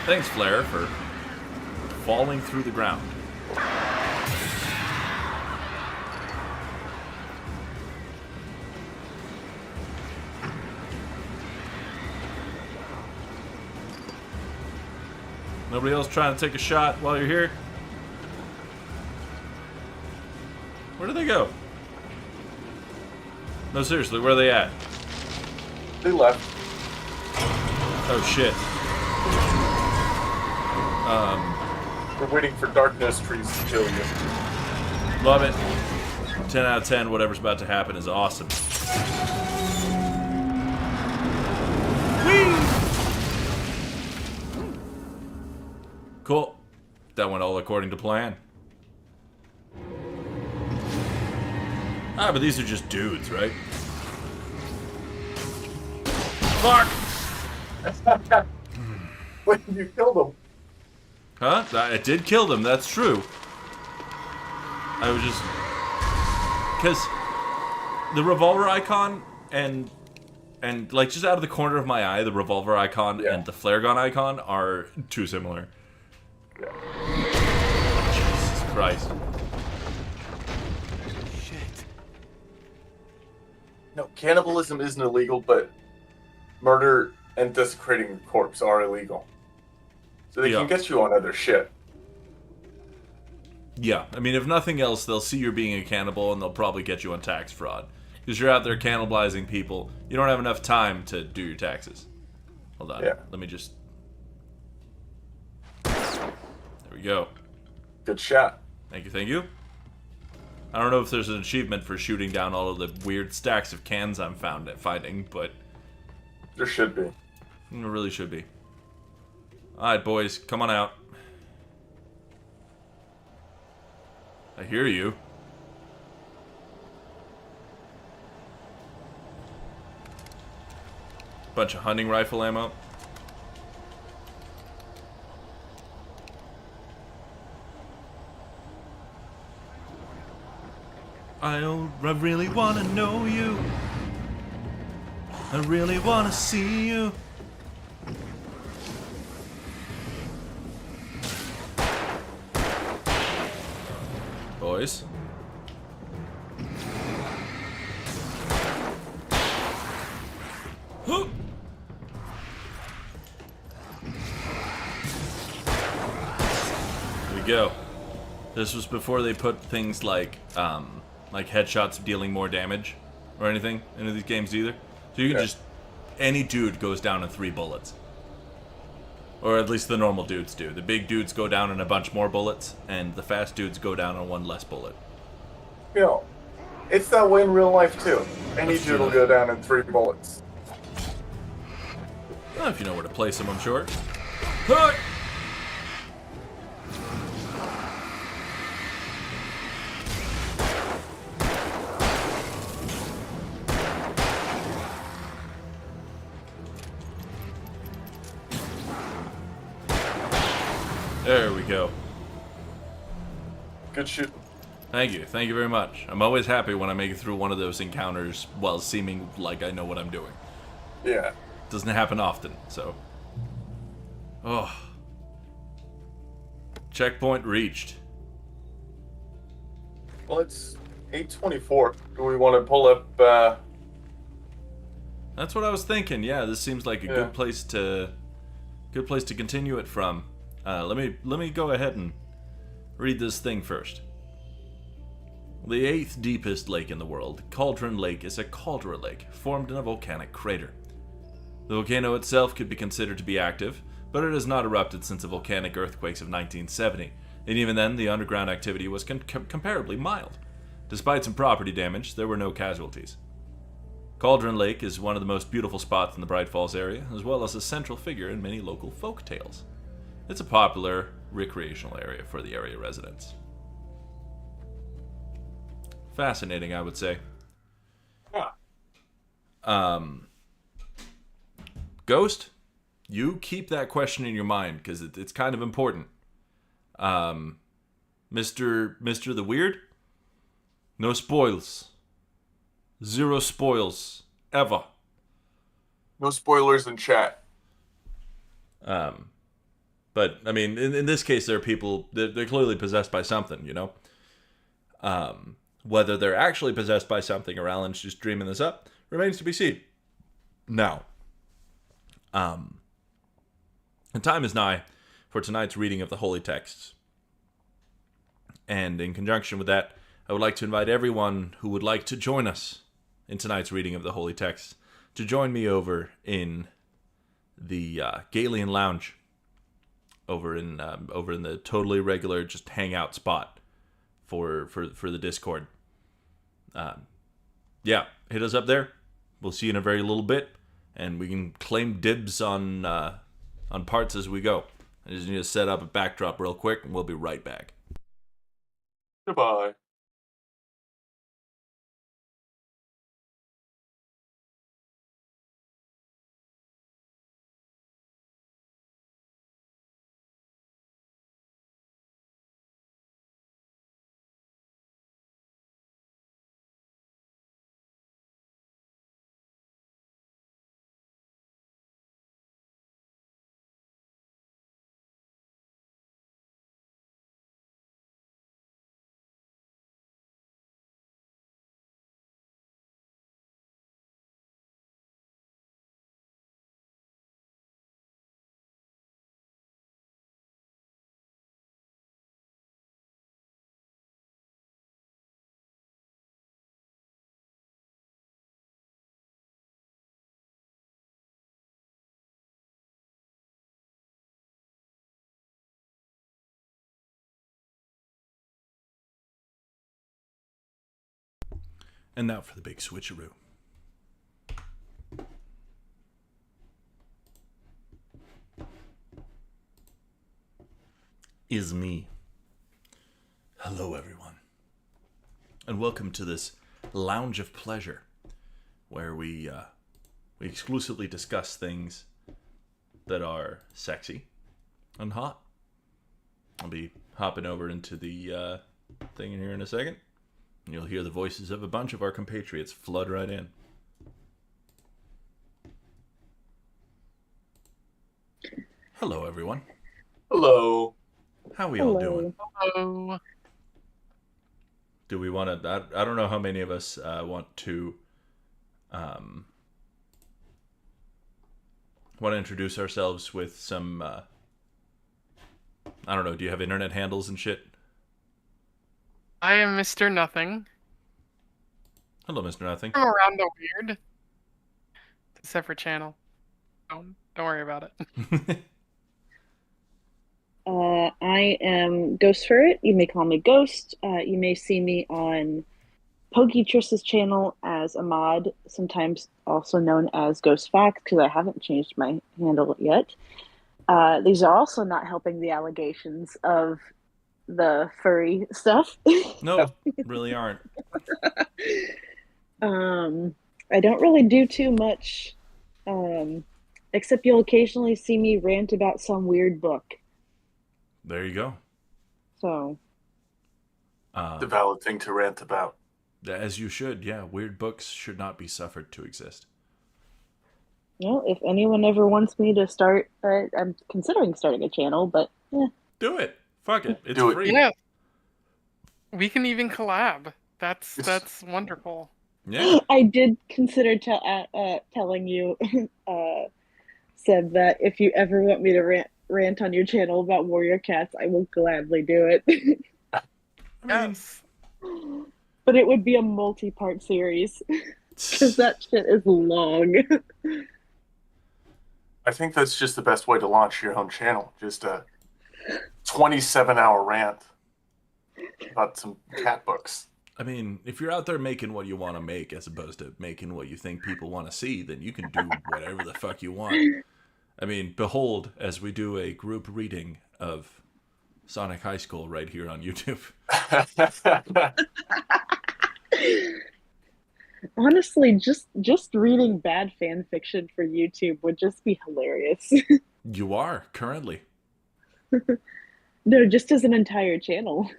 Thanks, Flair, for falling through the ground. Nobody else trying to take a shot while you're here? Where did they go? No, seriously, where are they at? They left. Oh, shit. We're waiting for darkness trees to kill you. Love it. 10 out of 10, whatever's about to happen is awesome. Whee! Cool. That went all according to plan. Ah, but these are just dudes, right? Fuck! Wait, you killed him. Huh? It did kill them, that's true. I was just... Because the revolver icon and like just out of the corner of my eye, the revolver icon and the flare gun icon are too similar. Yeah. Jesus Christ. Shit. No, cannibalism isn't illegal, but murder and desecrating a corpse are illegal. So they can get you on other shit. Yeah, I mean, if nothing else, they'll see you're being a cannibal and they'll probably get you on tax fraud. Because you're out there cannibalizing people. You don't have enough time to do your taxes. Hold on. Yeah. Let me just... There we go. Good shot. Thank you, thank you. I don't know if there's an achievement for shooting down all of the weird stacks of cans I'm finding, but... There should be. There really should be. Alright, boys, come on out. I hear you. Bunch of hunting rifle ammo. I really want to know you. I really want to see you. Boys. Here we go. This was before they put things like headshots dealing more damage or anything into these games either. So you can just... Any dude goes down in 3 bullets. Or at least the normal dudes do. The big dudes go down in a bunch more bullets, and the fast dudes go down on 1 less bullet. You know, it's that way in real life too. Any That's dude true. will go down in 3 bullets. Well, if you know where to place them, I'm sure. Huh! There we go. Good shoot. Thank you very much. I'm always happy when I make it through one of those encounters while seeming like I know what I'm doing. Yeah. Doesn't happen often, so. Oh. Checkpoint reached. Well, it's 8:24. Do we want to pull up? That's what I was thinking. Yeah, this seems like a Yeah. good place to continue it from. Let me go ahead and read this thing first. The 8th deepest lake in the world, Cauldron Lake, is a caldera lake formed in a volcanic crater. The volcano itself could be considered to be active, but it has not erupted since the volcanic earthquakes of 1970, and even then the underground activity was comparably mild. Despite some property damage, there were no casualties. Cauldron Lake is one of the most beautiful spots in the Bright Falls area, as well as a central figure in many local folk tales. It's a popular recreational area for the area residents. Fascinating, I would say. Yeah. Ghost, you keep that question in your mind because it's kind of important. Mr. the Weird, no spoils. 0 spoils ever. No spoilers in chat. But I mean, in this case, there are people they're clearly possessed by something, you know. Whether they're actually possessed by something or Alan's just dreaming this up remains to be seen. Now, the time is nigh for tonight's reading of the holy texts, and in conjunction with that, I would like to invite everyone who would like to join us in tonight's reading of the holy texts to join me over in the Galian Lounge. Over in the totally regular just hangout spot for the Discord. Yeah, hit us up there. We'll see you in a very little bit, and we can claim dibs on parts as we go. I just need to set up a backdrop real quick, and we'll be right back. Goodbye. And now for the big switcheroo. Is me. Hello, everyone. And welcome to this lounge of pleasure, where we exclusively discuss things that are sexy and hot. I'll be hopping over into the thing in here in a second. And you'll hear the voices of a bunch of our compatriots flood right in. Hello, everyone. Hello. How we all doing? Hello. Do we want to... I don't know how many of us want to introduce ourselves with some... I don't know. Do you have internet handles and shit? I am Mr. Nothing. Hello, Mr. Nothing. I'm around the weird. It's a separate channel. Don't worry about it. I am Ghost for It. You may call me Ghost. You may see me on Pokey channel as a mod, sometimes also known as Ghost Facts, because I haven't changed my handle yet. These are also not helping the allegations of the furry stuff. No, really aren't. I don't really do too much, except you'll occasionally see me rant about some weird book. There you go. So, The valid thing to rant about. As you should, yeah. Weird books should not be suffered to exist. well, if anyone ever wants me to start, I'm considering starting a channel, but Do it. Fuck it. It's Do it. free. Yeah. We can even collab. That's wonderful. Yeah. I did consider telling you, Seb, that if you ever want me to rant on your channel about warrior cats, I will gladly do it. I mean, Yes. But it would be a multi-part series, because that shit is long. I think that's just the best way to launch your own channel. Just a 27-hour rant about some cat books. I mean, if you're out there making what you want to make as opposed to making what you think people want to see, then you can do whatever the fuck you want. I mean, behold, as we do a group reading of Sonic High School right here on YouTube. Honestly, just reading bad fan fiction for YouTube would just be hilarious. You are, currently. No, just as an entire channel.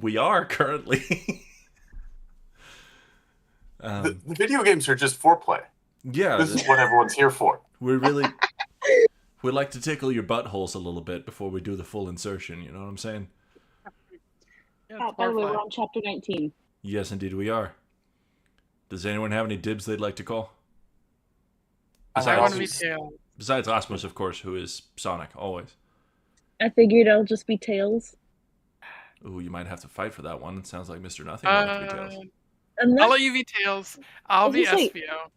We are, currently. The video games are just foreplay. Yeah. This is what everyone's here for. We'd like to tickle your buttholes a little bit before we do the full insertion, you know what I'm saying? Yeah, By the way, horrifying. we're on chapter 19. Yes, indeed we are. Does anyone have any dibs they'd like to call? I want to be Besides- Tails. Besides Osmos, of course, who is Sonic, always. I figured I'll just be Tails. Ooh, you might have to fight for that one. It sounds like Mr. Nothing wants to be Tails. I'll Unless let you be Tails. I'll be I was gonna say- SBO.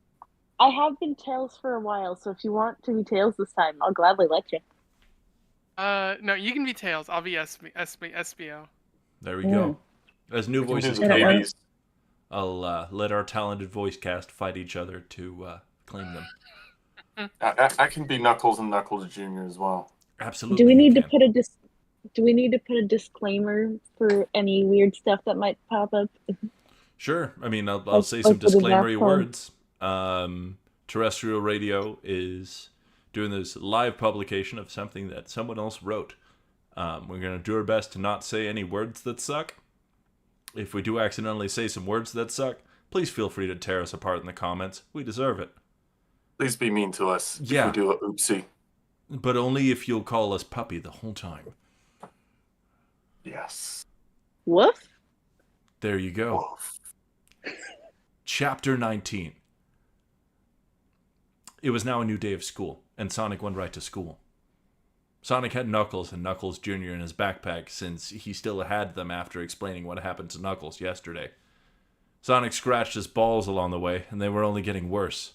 I have been Tails for a while, so if you want to be Tails this time, I'll gladly let you. No, you can be Tails. I'll be SBO. There we go. As new We can do voices the come Yeah. up, babies. I'll let our talented voice cast fight each other to claim them. I can be Knuckles and Knuckles Jr. as well. Absolutely. Do we need you to can. put a Do we need to put a disclaimer for any weird stuff that might pop up? Sure. I mean, I'll Like- say some like with the disclaimery Zapcon. words. Terrestrial radio is doing this live publication of something that someone else wrote. We're going to do our best to not say any words that suck. If we do accidentally say some words that suck, please feel free to tear us apart in the comments. We deserve it. Please be mean to us if Yeah. we do a oopsie. But only if you'll call us puppy the whole time. Yes. Woof? There you go. Woof. Chapter 19. It was now a new day of school, and Sonic went right to school. Sonic had Knuckles and Knuckles Jr. in his backpack since he still had them after explaining what happened to Knuckles yesterday. Sonic scratched his balls along the way, and they were only getting worse,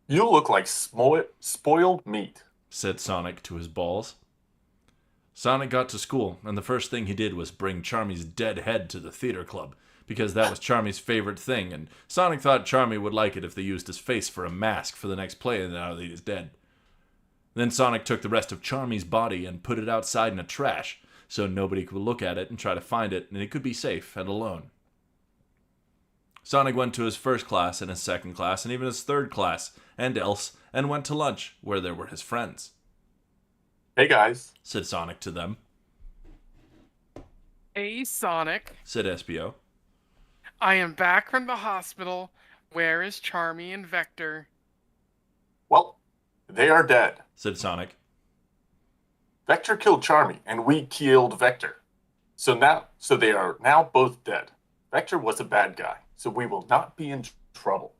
You look like spoiled meat. said Sonic to his balls. Sonic got to school, and the first thing he did was bring Charmy's dead head to the theater club, because that was Charmy's favorite thing, and Sonic thought Charmy would like it if they used his face for a mask for the next play now that he's dead. Then Sonic took the rest of Charmy's body and put it outside in a trash, so nobody could look at it and try to find it, and it could be safe and alone. Sonic went to his first class and his second class and even his third class, and else, and went to lunch, where there were his friends. Hey guys. Said Sonic to them. Hey, Sonic. Said Espio. I am back from the hospital. Where is Charmy and Vector? Well, they are dead. Said Sonic. Vector killed Charmy, and we killed Vector. So they are now both dead. Vector was a bad guy, so we will not be in trouble.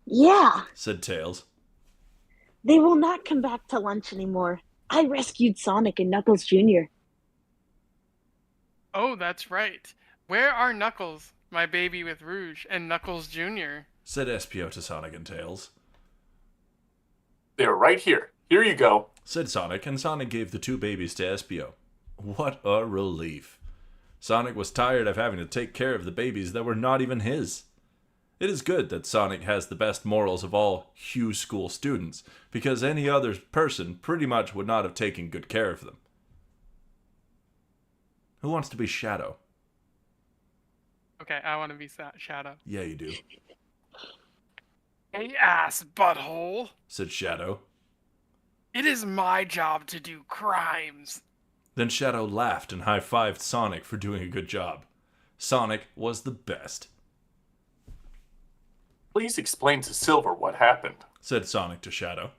Yeah, Said Tails. they will not come back to lunch anymore. I rescued Sonic and Knuckles Jr. Oh, that's right. Where are Knuckles, my baby with Rouge, and Knuckles Jr.? Said Espio to Sonic and Tails. They are right here. Here you go. Said Sonic, and Sonic gave the two babies to Espio. What a relief. Sonic was tired of having to take care of the babies that were not even his. It is good that Sonic has the best morals of all Hughes School students, because any other person pretty much would not have taken good care of them. Who wants to be Shadow? Okay, I want to be Shadow. Yeah, you do, Hey, ass butthole. said Shadow. It is my job to do crimes. Then Shadow laughed and high-fived Sonic for doing a good job. Sonic was the best, Please explain to Silver what happened. said Sonic to Shadow.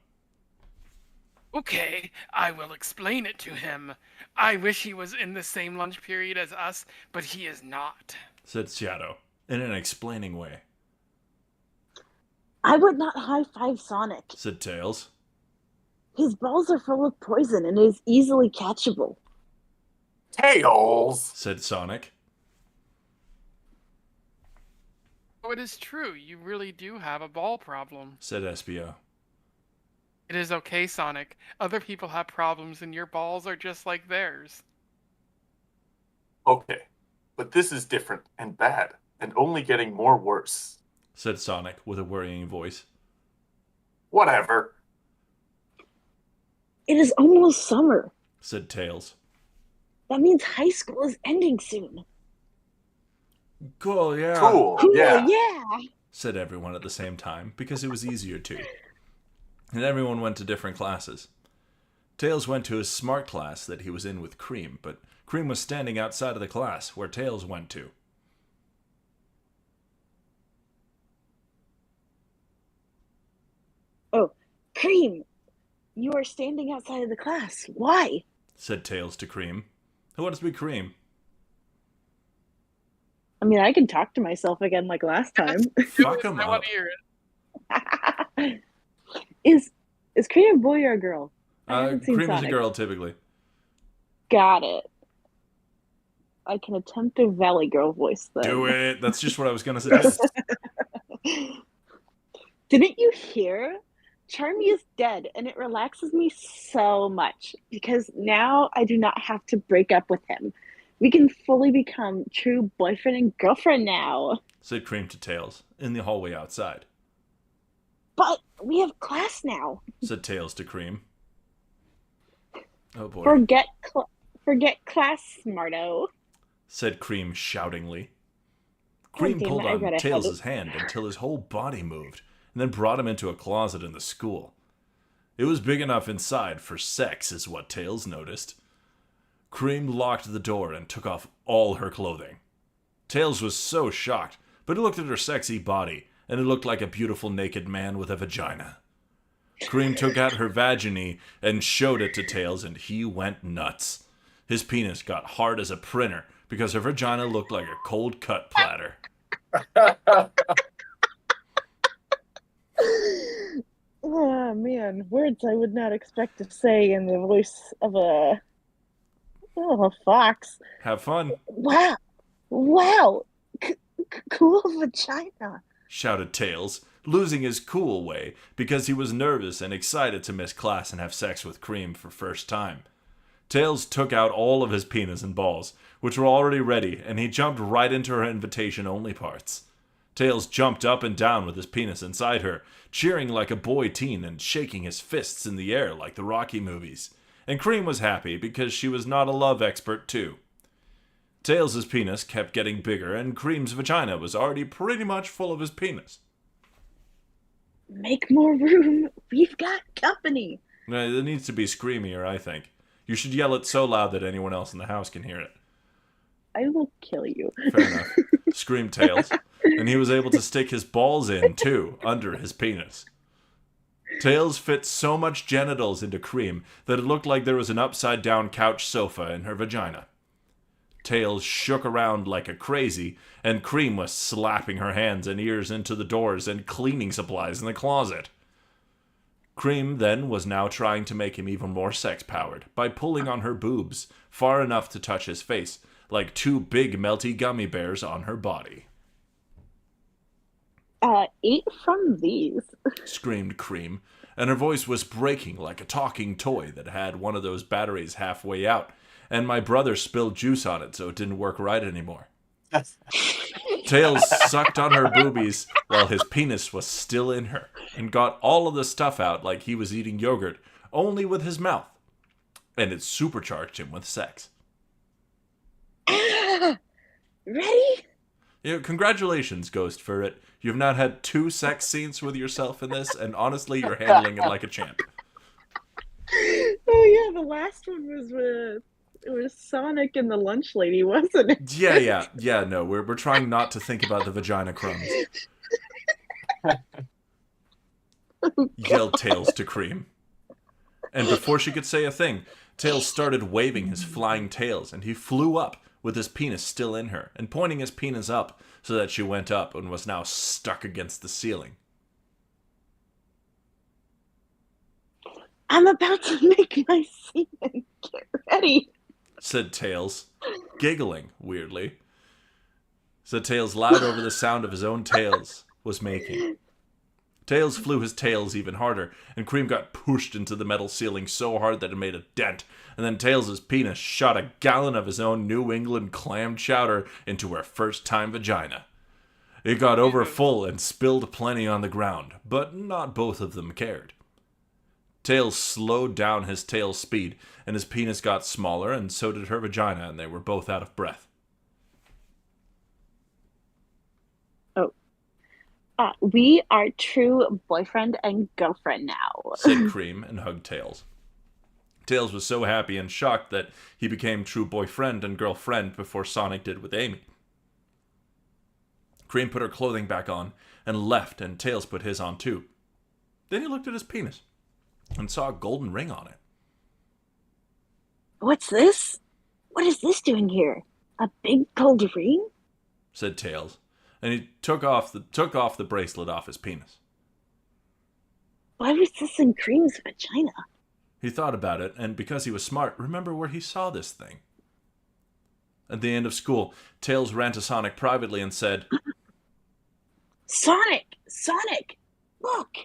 Okay, I will explain it to him. I wish he was in the same lunch period as us, but he is not. Said Shadow, in an explaining way. I would not high-five Sonic. Said Tails. His balls are full of poison and is easily catchable. Tails! Said Sonic. Oh, it is true. You really do have a ball problem. Said Espio. It is okay, Sonic. Other people have problems and your balls are just like theirs. Okay, but this is different and bad, and only getting more worse. Said Sonic with a worrying voice. Whatever. It is almost summer. Said Tails. That means high school is ending soon. Cool, yeah. Cool, Cool, yeah. yeah. Said everyone at the same time, because it was easier to. And everyone went to different classes. Tails went to his smart class that he was in with Cream, but Cream was standing outside of the class where Tails went to. Oh, Cream, you are standing outside of the class. Why? Said Tails to Cream. Who wants to be Cream? I mean, I can talk to myself again like last time. Fuck him I up. want to hear it. Is Cream a boy or a girl? I haven't seen Cream is a Sonic. girl, typically. Got it. I can attempt a Valley Girl voice then. Do it. That's just what I was going to suggest. Didn't you hear? Charmy is dead, and it relaxes me so much because now I do not have to break up with him We can fully become true boyfriend and girlfriend now. said Cream to Tails in the hallway outside. But we have class now. Said Tails to Cream. Oh boy. Forget class, smarto. Said Cream shoutingly. Cream damn pulled it, I on read ahead. Tails' hand until his whole body moved, and then brought him into a closet in the school. It was big enough inside for sex, is what Tails noticed. Cream locked the door and took off all her clothing. Tails was so shocked, but he looked at her sexy body, and it looked like a beautiful naked man with a vagina. Cream took out her vaginy and showed it to Tails, and he went nuts. His penis got hard as a printer because her vagina looked like a cold cut platter. Oh man, words I would not expect to say in the voice of a fox. Have fun, Wow, cool vagina. shouted Tails, losing his cool way because he was nervous and excited to miss class and have sex with Cream for first time. Tails took out all of his penis and balls, which were already ready, and he jumped right into her invitation-only parts. Tails jumped up and down with his penis inside her, cheering like a boy teen and shaking his fists in the air like the Rocky movies. And Cream was happy because she was not a love expert too. Tails' penis kept getting bigger, and Cream's vagina was already pretty much full of his penis. Make more room. We've got company. It needs to be screamier, I think. You should yell it so loud that anyone else in the house can hear it. I will kill you. Fair enough. Screamed Tails. And he was able to stick his balls in, too, under his penis. Tails fit so much genitals into Cream that it looked like there was an upside-down couch sofa in her vagina. Tails shook around like a crazy, and Cream was slapping her hands and ears into the doors and cleaning supplies in the closet. Cream then was now trying to make him even more sex-powered by pulling on her boobs far enough to touch his face, like two big melty gummy bears on her body. Eat from these. Screamed Cream, and her voice was breaking like a talking toy that had one of those batteries halfway out, and my brother spilled juice on it so it didn't work right anymore. Tails sucked on her boobies while his penis was still in her, and got all of the stuff out like he was eating yogurt, only with his mouth. And it supercharged him with sex. Ready? Congratulations, Ghost Furret. You've now had 2 sex scenes with yourself in this, and honestly, you're handling it like a champ. Oh yeah, the last one was it was Sonic and the lunch lady, wasn't it? Yeah, no, we're trying not to think about the vagina crumbs. Yelled Tails to Cream. And before she could say a thing, Tails started waving his flying tails, and he flew up with his penis still in her, and pointing his penis up so that she went up and was now stuck against the ceiling. I'm about to make my semen. Get ready. Said Tails, giggling weirdly. Said Tails loud over the sound of his own tails was making. Tails flew his tails even harder, and Cream got pushed into the metal ceiling so hard that it made a dent, and then Tails' penis shot a gallon of his own New England clam chowder into her first-time vagina. It got over full and spilled plenty on the ground, but not both of them cared. Tails slowed down his tail speed, and his penis got smaller, and so did her vagina, and they were both out of breath. We are true boyfriend and girlfriend now. Said Cream and hugged Tails. Tails was so happy and shocked that he became true boyfriend and girlfriend before Sonic did with Amy. Cream put her clothing back on and left, and Tails put his on too. Then he looked at his penis and saw a golden ring on it. What's this? What is this doing here? A big gold ring? Said Tails, and he took off the bracelet off his penis. Why was this in Cream's vagina? He thought about it, and because he was smart, remembered where he saw this thing. At the end of school, Tails ran to Sonic privately and said, Sonic! Look!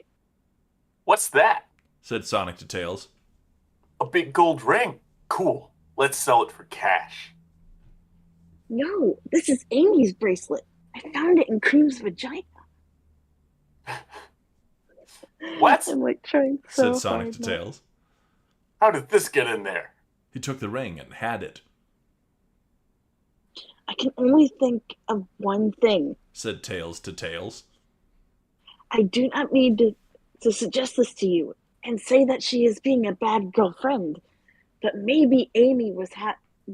What's that? Said Sonic to Tails. A big gold ring. Cool. Let's sell it for cash. No, this is Amy's bracelet. I found it in Cream's vagina. What? I'm like trying said so Sonic hard to not. Tails. How did this get in there? He took the ring and had it, I can only think of one thing. said Tails to Tails. I do not need to suggest this to you and say that she is being a bad girlfriend, but maybe Amy was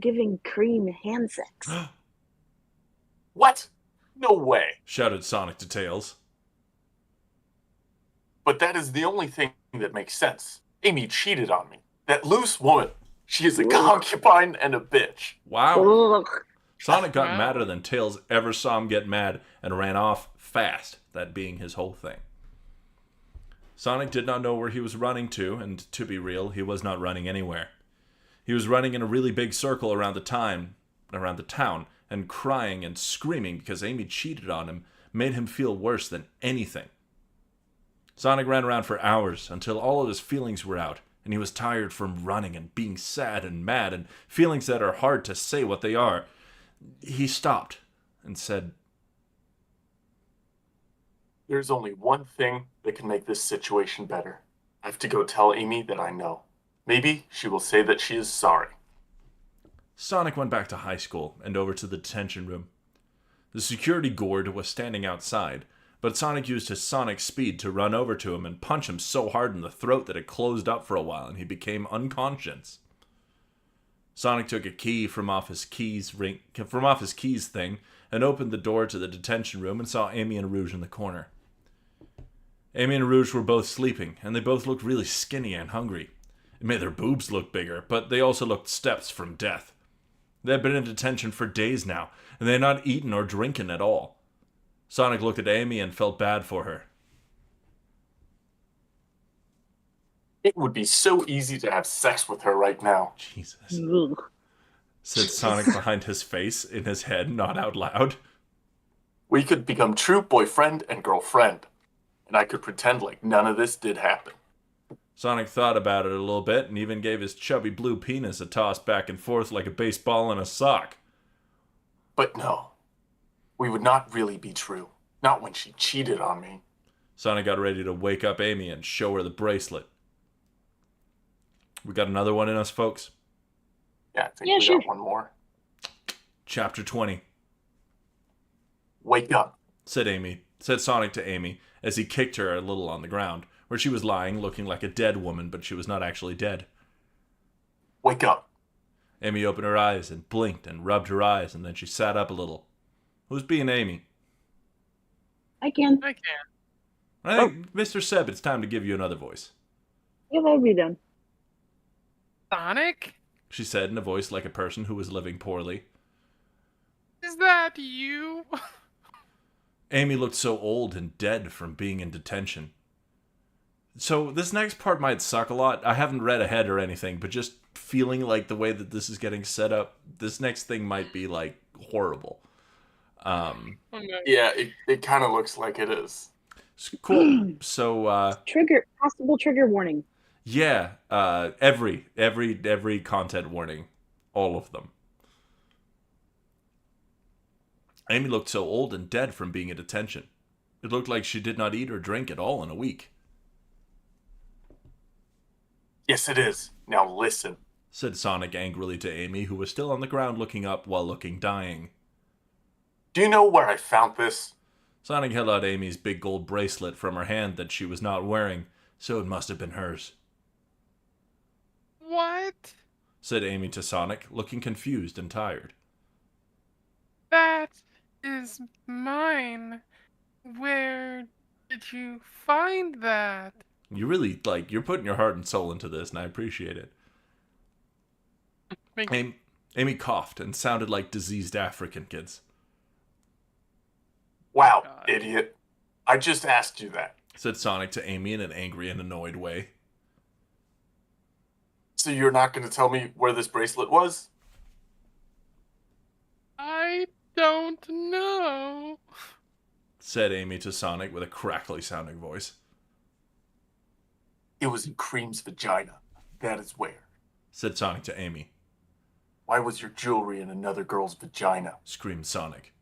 giving Cream hand sex. What? No way. Shouted Sonic to Tails. But that is the only thing that makes sense. Amy cheated on me. That loose woman. She is a concubine and a bitch. Wow. Ugh. Sonic got Wow. madder than Tails ever saw him get mad and ran off fast, that being his whole thing. Sonic did not know where he was running to, and to be real, he was not running anywhere. He was running in a really big circle around the town, and crying and screaming because Amy cheated on him made him feel worse than anything. Sonic ran around for hours until all of his feelings were out, and he was tired from running and being sad and mad and feelings that are hard to say what they are. He stopped and said, There's only one thing that can make this situation better. I have to go tell Amy that I know. Maybe she will say that she is sorry. Sonic went back to high school and over to the detention room. The security guard was standing outside, but Sonic used his sonic speed to run over to him and punch him so hard in the throat that it closed up for a while and he became unconscious. Sonic took a key from off his keys thing and opened the door to the detention room and saw Amy and Rouge in the corner. Amy and Rouge were both sleeping, and they both looked really skinny and hungry. It made their boobs look bigger, but they also looked steps from death. They had been in detention for days now, and they had not eaten or drinking at all. Sonic looked at Amy and felt bad for her. It would be so easy to have sex with her right now. Jesus, Ugh. said Sonic behind his face, in his head, not out loud. We could become true boyfriend and girlfriend, and I could pretend like none of this did happen. Sonic thought about it a little bit and even gave his chubby blue penis a toss back and forth like a baseball in a sock. But no, we would not really be true. Not when she cheated on me. Sonic got ready to wake up Amy and show her the bracelet. We got another one in us, folks. Yeah, I think Yeah, we sure. got one more. Chapter 20. Wake up. Said Sonic to Amy as he kicked her a little on the ground, where she was lying looking like a dead woman, but she was not actually dead. Wake up. Amy opened her eyes and blinked and rubbed her eyes, and then she sat up a little. Who's being Amy? I can. I can't. I think, Mr. Seb, it's time to give you another voice, Yeah, that'll be done. Sonic? she said in a voice like a person who was living poorly. Is that you? Amy looked so old and dead from being in detention. So this next part might suck a lot. I haven't read ahead or anything, but just feeling like the way that this is getting set up, this next thing might be like horrible. Oh, no. Yeah, it kind of looks like it is. Cool. So Possible trigger warning. yeah, every content warning, all of them. Amy looked so old and dead from being in detention. It looked like she did not eat or drink at all in a week, Yes, it is. Now listen. said Sonic angrily to Amy, who was still on the ground looking up while looking dying. Do you know where I found this? Sonic held out Amy's big gold bracelet from her hand that she was not wearing, so it must have been hers, What? said Amy to Sonic, looking confused and tired. That is mine. Where did you find that? You really, you're putting your heart and soul into this, and I appreciate it. Thank you. Amy coughed and sounded like diseased African kids, Wow, God. idiot. I just asked you that. said Sonic to Amy in an angry and annoyed way. So you're not going to tell me where this bracelet was? I don't know. Said Amy to Sonic with a crackly sounding voice. It was in Cream's vagina. That is where. Said Sonic to Amy. Why was your jewelry in another girl's vagina? Screamed Sonic.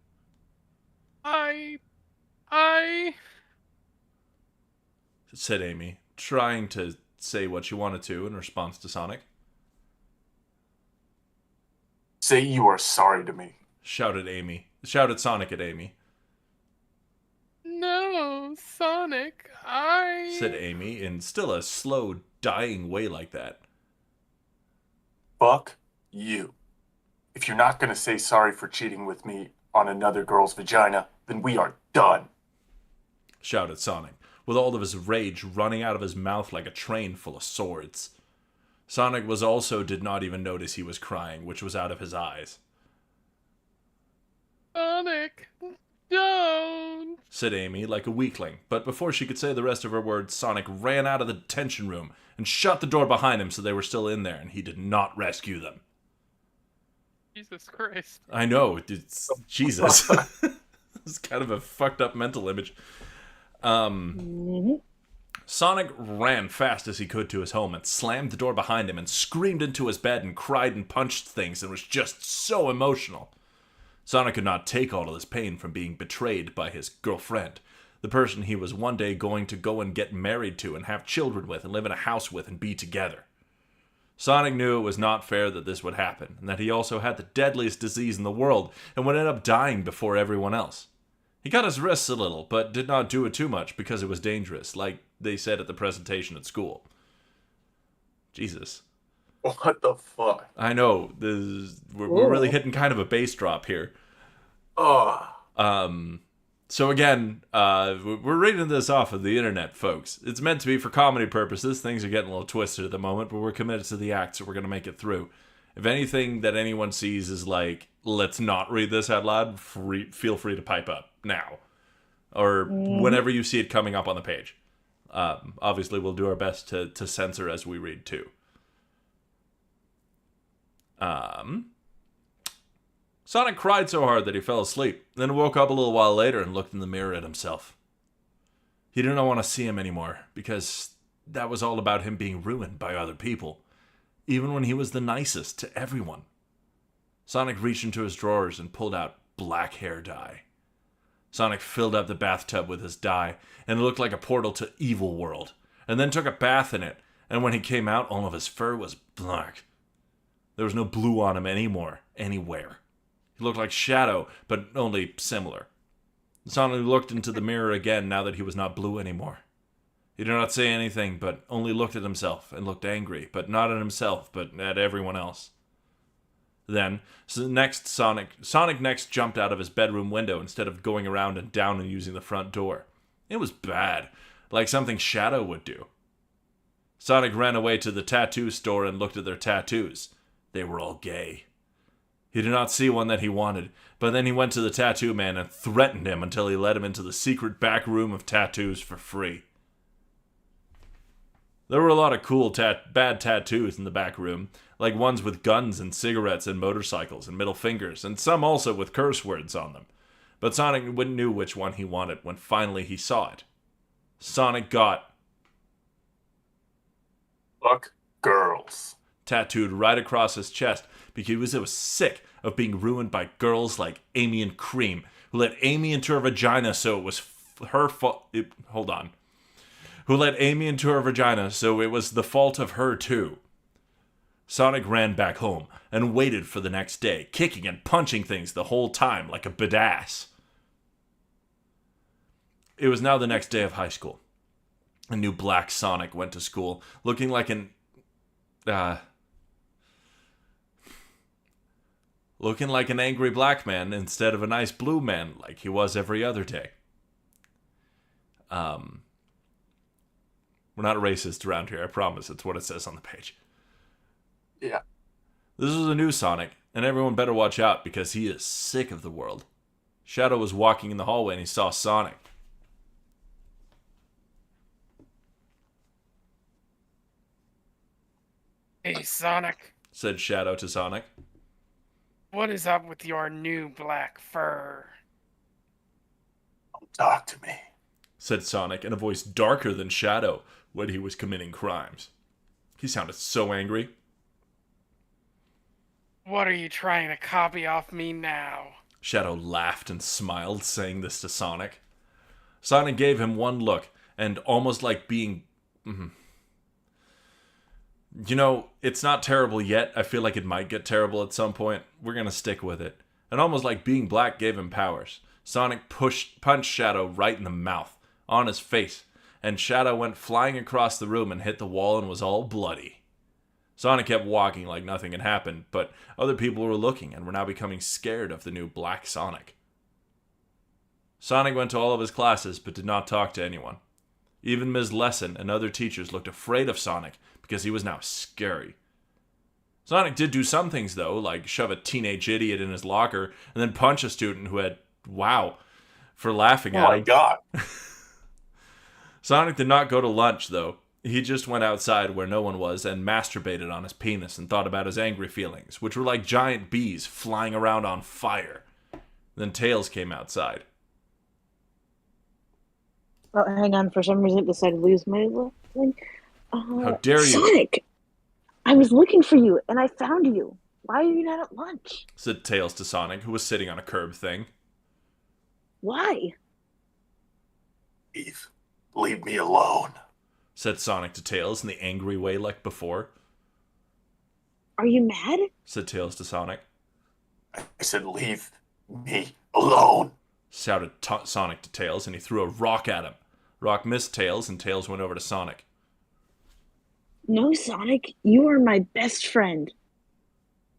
I Said Amy, trying to say what she wanted to in response to Sonic. Say you are sorry to me. Shouted Sonic at Amy. No, Sonic, Said Amy in still a slow, dying way like that. Fuck you. If you're not gonna say sorry for cheating with me on another girl's vagina, then we are done. Shouted Sonic, with all of his rage running out of his mouth like a train full of swords. Sonic did not even notice he was crying, which was out of his eyes. Sonic, don't. Said Amy like a weakling, but before she could say the rest of her words, Sonic ran out of the detention room and shut the door behind him so they were still in there, and he did not rescue them. Jesus Christ. I know, it's Jesus. It's kind of a fucked up mental image. Sonic ran fast as he could to his home and slammed the door behind him and screamed into his bed and cried and punched things and was just so emotional. Sonic could not take all of this pain from being betrayed by his girlfriend, the person he was one day going to go and get married to and have children with and live in a house with and be together. Sonic knew it was not fair that this would happen, and that he also had the deadliest disease in the world and would end up dying before everyone else. He cut his wrists a little, but did not do it too much because it was dangerous, like they said at the presentation at school. Jesus. What the fuck? I know, we're really hitting kind of a bass drop here. So again, we're reading this off of the internet, folks. It's meant to be for comedy purposes. Things are getting a little twisted at the moment, but we're committed to the act, so we're going to make it through. If anything that anyone sees is like, let's not read this out loud, feel free to pipe up now. Or whenever you see it coming up on the page. Obviously, we'll do our best to censor as we read, too. Sonic cried so hard that he fell asleep, then woke up a little while later and looked in the mirror at himself. He did not want to see him anymore, because that was all about him being ruined by other people, even when he was the nicest to everyone. Sonic reached into his drawers and pulled out black hair dye. Sonic filled up the bathtub with his dye, and it looked like a portal to Evil World, and then took a bath in it, and when he came out, all of his fur was black. There was no blue on him anymore, anywhere. He looked like Shadow, but only similar. Sonic looked into the mirror again now that he was not blue anymore. He did not say anything, but only looked at himself and looked angry, but not at himself, but at everyone else. Then, Sonic next jumped out of his bedroom window instead of going around and down and using the front door. It was bad, like something Shadow would do. Sonic ran away to the tattoo store and looked at their tattoos. They were all gay. He did not see one that he wanted, but then he went to the tattoo man and threatened him until he let him into the secret back room of tattoos for free. There were a lot of cool bad tattoos in the back room, like ones with guns and cigarettes and motorcycles and middle fingers, and some also with curse words on them. But Sonic knew which one he wanted when finally he saw it. Sonic got Fuck girls. tattooed right across his chest because he was sick of being ruined by girls like Amy and Cream, who let Amy into her vagina so it was her fault. Who let Amy into her vagina so it was the fault of her too. Sonic ran back home and waited for the next day, kicking and punching things the whole time like a badass. It was now the next day of high school. A new black Sonic went to school, looking like an angry black man instead of a nice blue man like he was every other day. We're not racist around here, I promise. It's what it says on the page. Yeah. This is a new Sonic, and everyone better watch out because he is sick of the world. Shadow was walking in the hallway and he saw Sonic. Hey, Sonic. Said Shadow to Sonic. What is up with your new black fur? Don't talk to me. Said Sonic in a voice darker than Shadow when he was committing crimes. He sounded so angry. What are you trying to copy off me now? Shadow laughed and smiled, saying this to Sonic. Sonic gave him one look, and almost like being... You know, it's not terrible yet. I feel like it might get terrible at some point. We're gonna stick with it. And almost like being black gave him powers. Sonic punched Shadow right in the mouth, on his face, and Shadow went flying across the room and hit the wall and was all bloody. Sonic kept walking like nothing had happened, but other people were looking and were now becoming scared of the new Black Sonic. Sonic went to all of his classes but did not talk to anyone. Even Ms. Lesson and other teachers looked afraid of Sonic because he was now scary. Sonic did do some things though, like shove a teenage idiot in his locker and then punch a student who had, wow, for laughing at him. Oh my god. Sonic did not go to lunch though. He just went outside where no one was and masturbated on his penis and thought about his angry feelings, which were like giant bees flying around on fire. Then Tails came outside. Oh, hang on. For some reason, I decided to lose my thing. How dare you? Sonic! I was looking for you, and I found you. Why are you not at lunch? Said Tails to Sonic, who was sitting on a curb thing. Why? Leave me alone. Said Sonic to Tails in the angry way like before. Are you mad? Said Tails to Sonic. I said leave me alone. Shouted Sonic to Tails, and he threw a rock at him. Rock missed Tails, and Tails went over to Sonic. No, Sonic. You are my best friend.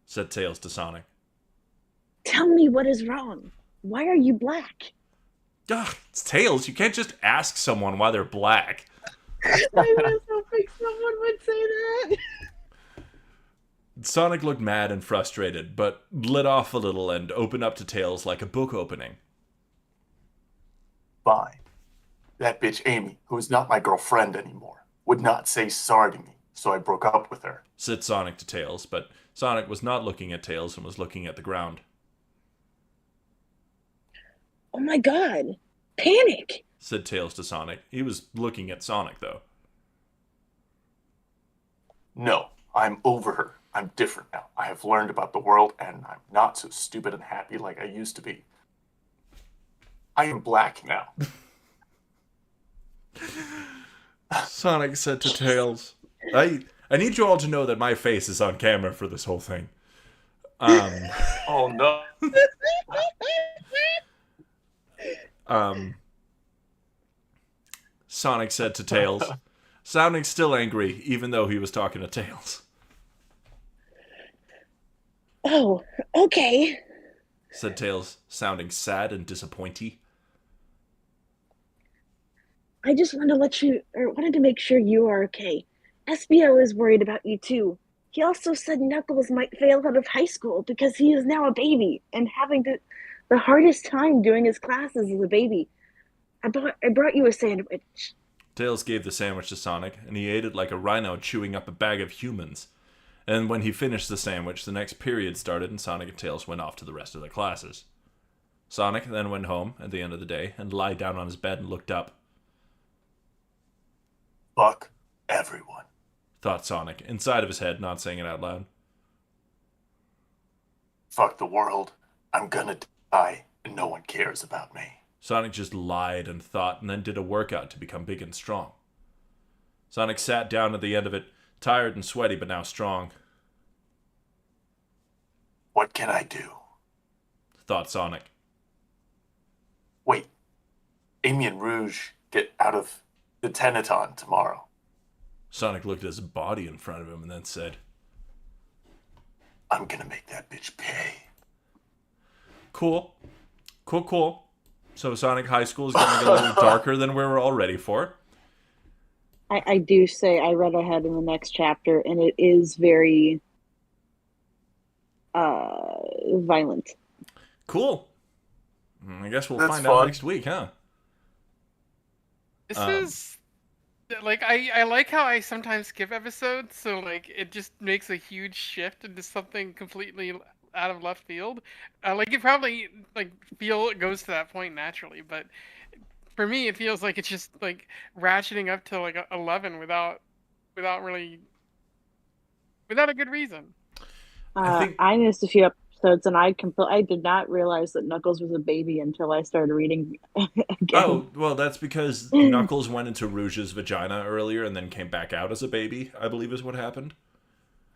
Said Tails to Sonic. Tell me what is wrong. Why are you black? Ugh, it's Tails. You can't just ask someone why they're black. I was hoping someone would say that. Sonic looked mad and frustrated, but lit off a little and opened up to Tails like a book opening. Fine. That bitch Amy, who is not my girlfriend anymore, would not say sorry to me, so I broke up with her. Said Sonic to Tails, but Sonic was not looking at Tails and was looking at the ground. Oh my god. Panic. Said Tails to Sonic. He was looking at Sonic, though. No, I'm over her. I'm different now. I have learned about the world, and I'm not so stupid and happy like I used to be. I am black now. Sonic said to Tails, I need you all to know that my face is on camera for this whole thing. Oh no. Sonic said to Tails, sounding still angry, even though he was talking to Tails. Oh, okay. Said Tails, sounding sad and disappointed. I just wanted to make sure you are okay. SBO is worried about you too. He also said Knuckles might fail out of high school because he is now a baby and having the hardest time doing his classes as a baby. I brought you a sandwich. Tails gave the sandwich to Sonic, and he ate it like a rhino chewing up a bag of humans. And when he finished the sandwich, the next period started and Sonic and Tails went off to the rest of their classes. Sonic then went home at the end of the day and lied down on his bed and looked up. Fuck everyone. Thought Sonic, inside of his head, not saying it out loud. Fuck the world. I'm gonna die, and no one cares about me. Sonic just lied and thought and then did a workout to become big and strong. Sonic sat down at the end of it, tired and sweaty but now strong. What can I do? Thought Sonic. Wait. Amy and Rouge get out of the Teneton tomorrow. Sonic looked at his body in front of him and then said, I'm gonna make that bitch pay. Cool. Cool. So Sonic High School is going to get a little darker than we were all ready for. I do say I read ahead in the next chapter, and it is very violent. Cool. I guess we'll That's find fun. out next week, huh? This is like I like how I sometimes skip episodes, so like it just makes a huge shift into something completely out of left field. Like it probably goes to that point naturally, but for me it feels like it's just like ratcheting up to like 11 without a good reason. I missed a few episodes, and I did not realize that Knuckles was a baby until I started reading again. Oh, well, that's because Knuckles went into Rouge's vagina earlier and then came back out as a baby, I believe is what happened.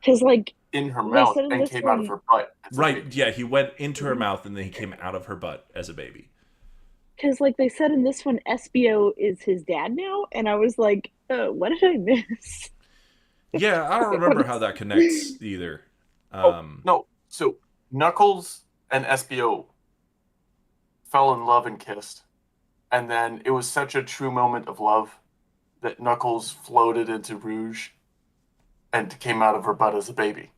Because like In her they mouth said in and this came out of one, her butt. It's Right, like- yeah, he went into her mouth and then he came out of her butt as a baby. because like they said in this one, SBO is his dad now, and I was like, what did I miss? Yeah, I don't remember how that connects either. No, so Knuckles and SBO fell in love and kissed. And then it was such a true moment of love that Knuckles floated into Rouge and came out of her butt as a baby.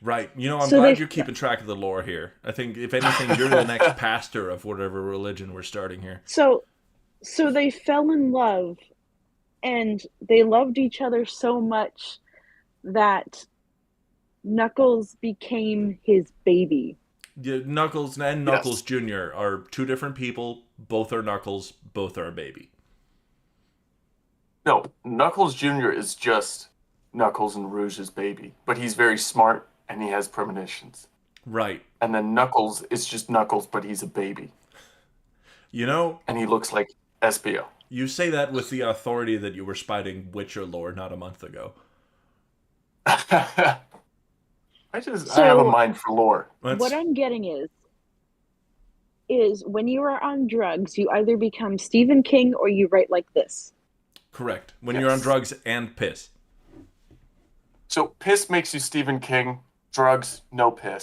Right. You know, I'm So glad they- you're keeping track of the lore here. I think, if anything, you're the next pastor of whatever religion we're starting here. So they fell in love, and they loved each other so much that Knuckles became his baby. Yeah, Knuckles and Yes. Knuckles Jr. are two different people. Both are Knuckles. Both are a baby. No, Knuckles Jr. is just Knuckles and Rouge's baby, but he's very smart and he has premonitions. Right. And then Knuckles is just Knuckles, but he's a baby. You know, And he looks like SBO. you say that with the authority that you were spiting Witcher lore not a month ago. I have a So- mind for lore. What I'm getting is when you are on drugs, you either become Stephen King or you write like this. Correct. When you're on Yes. drugs and piss. So piss makes you Stephen King. Drugs, no piss.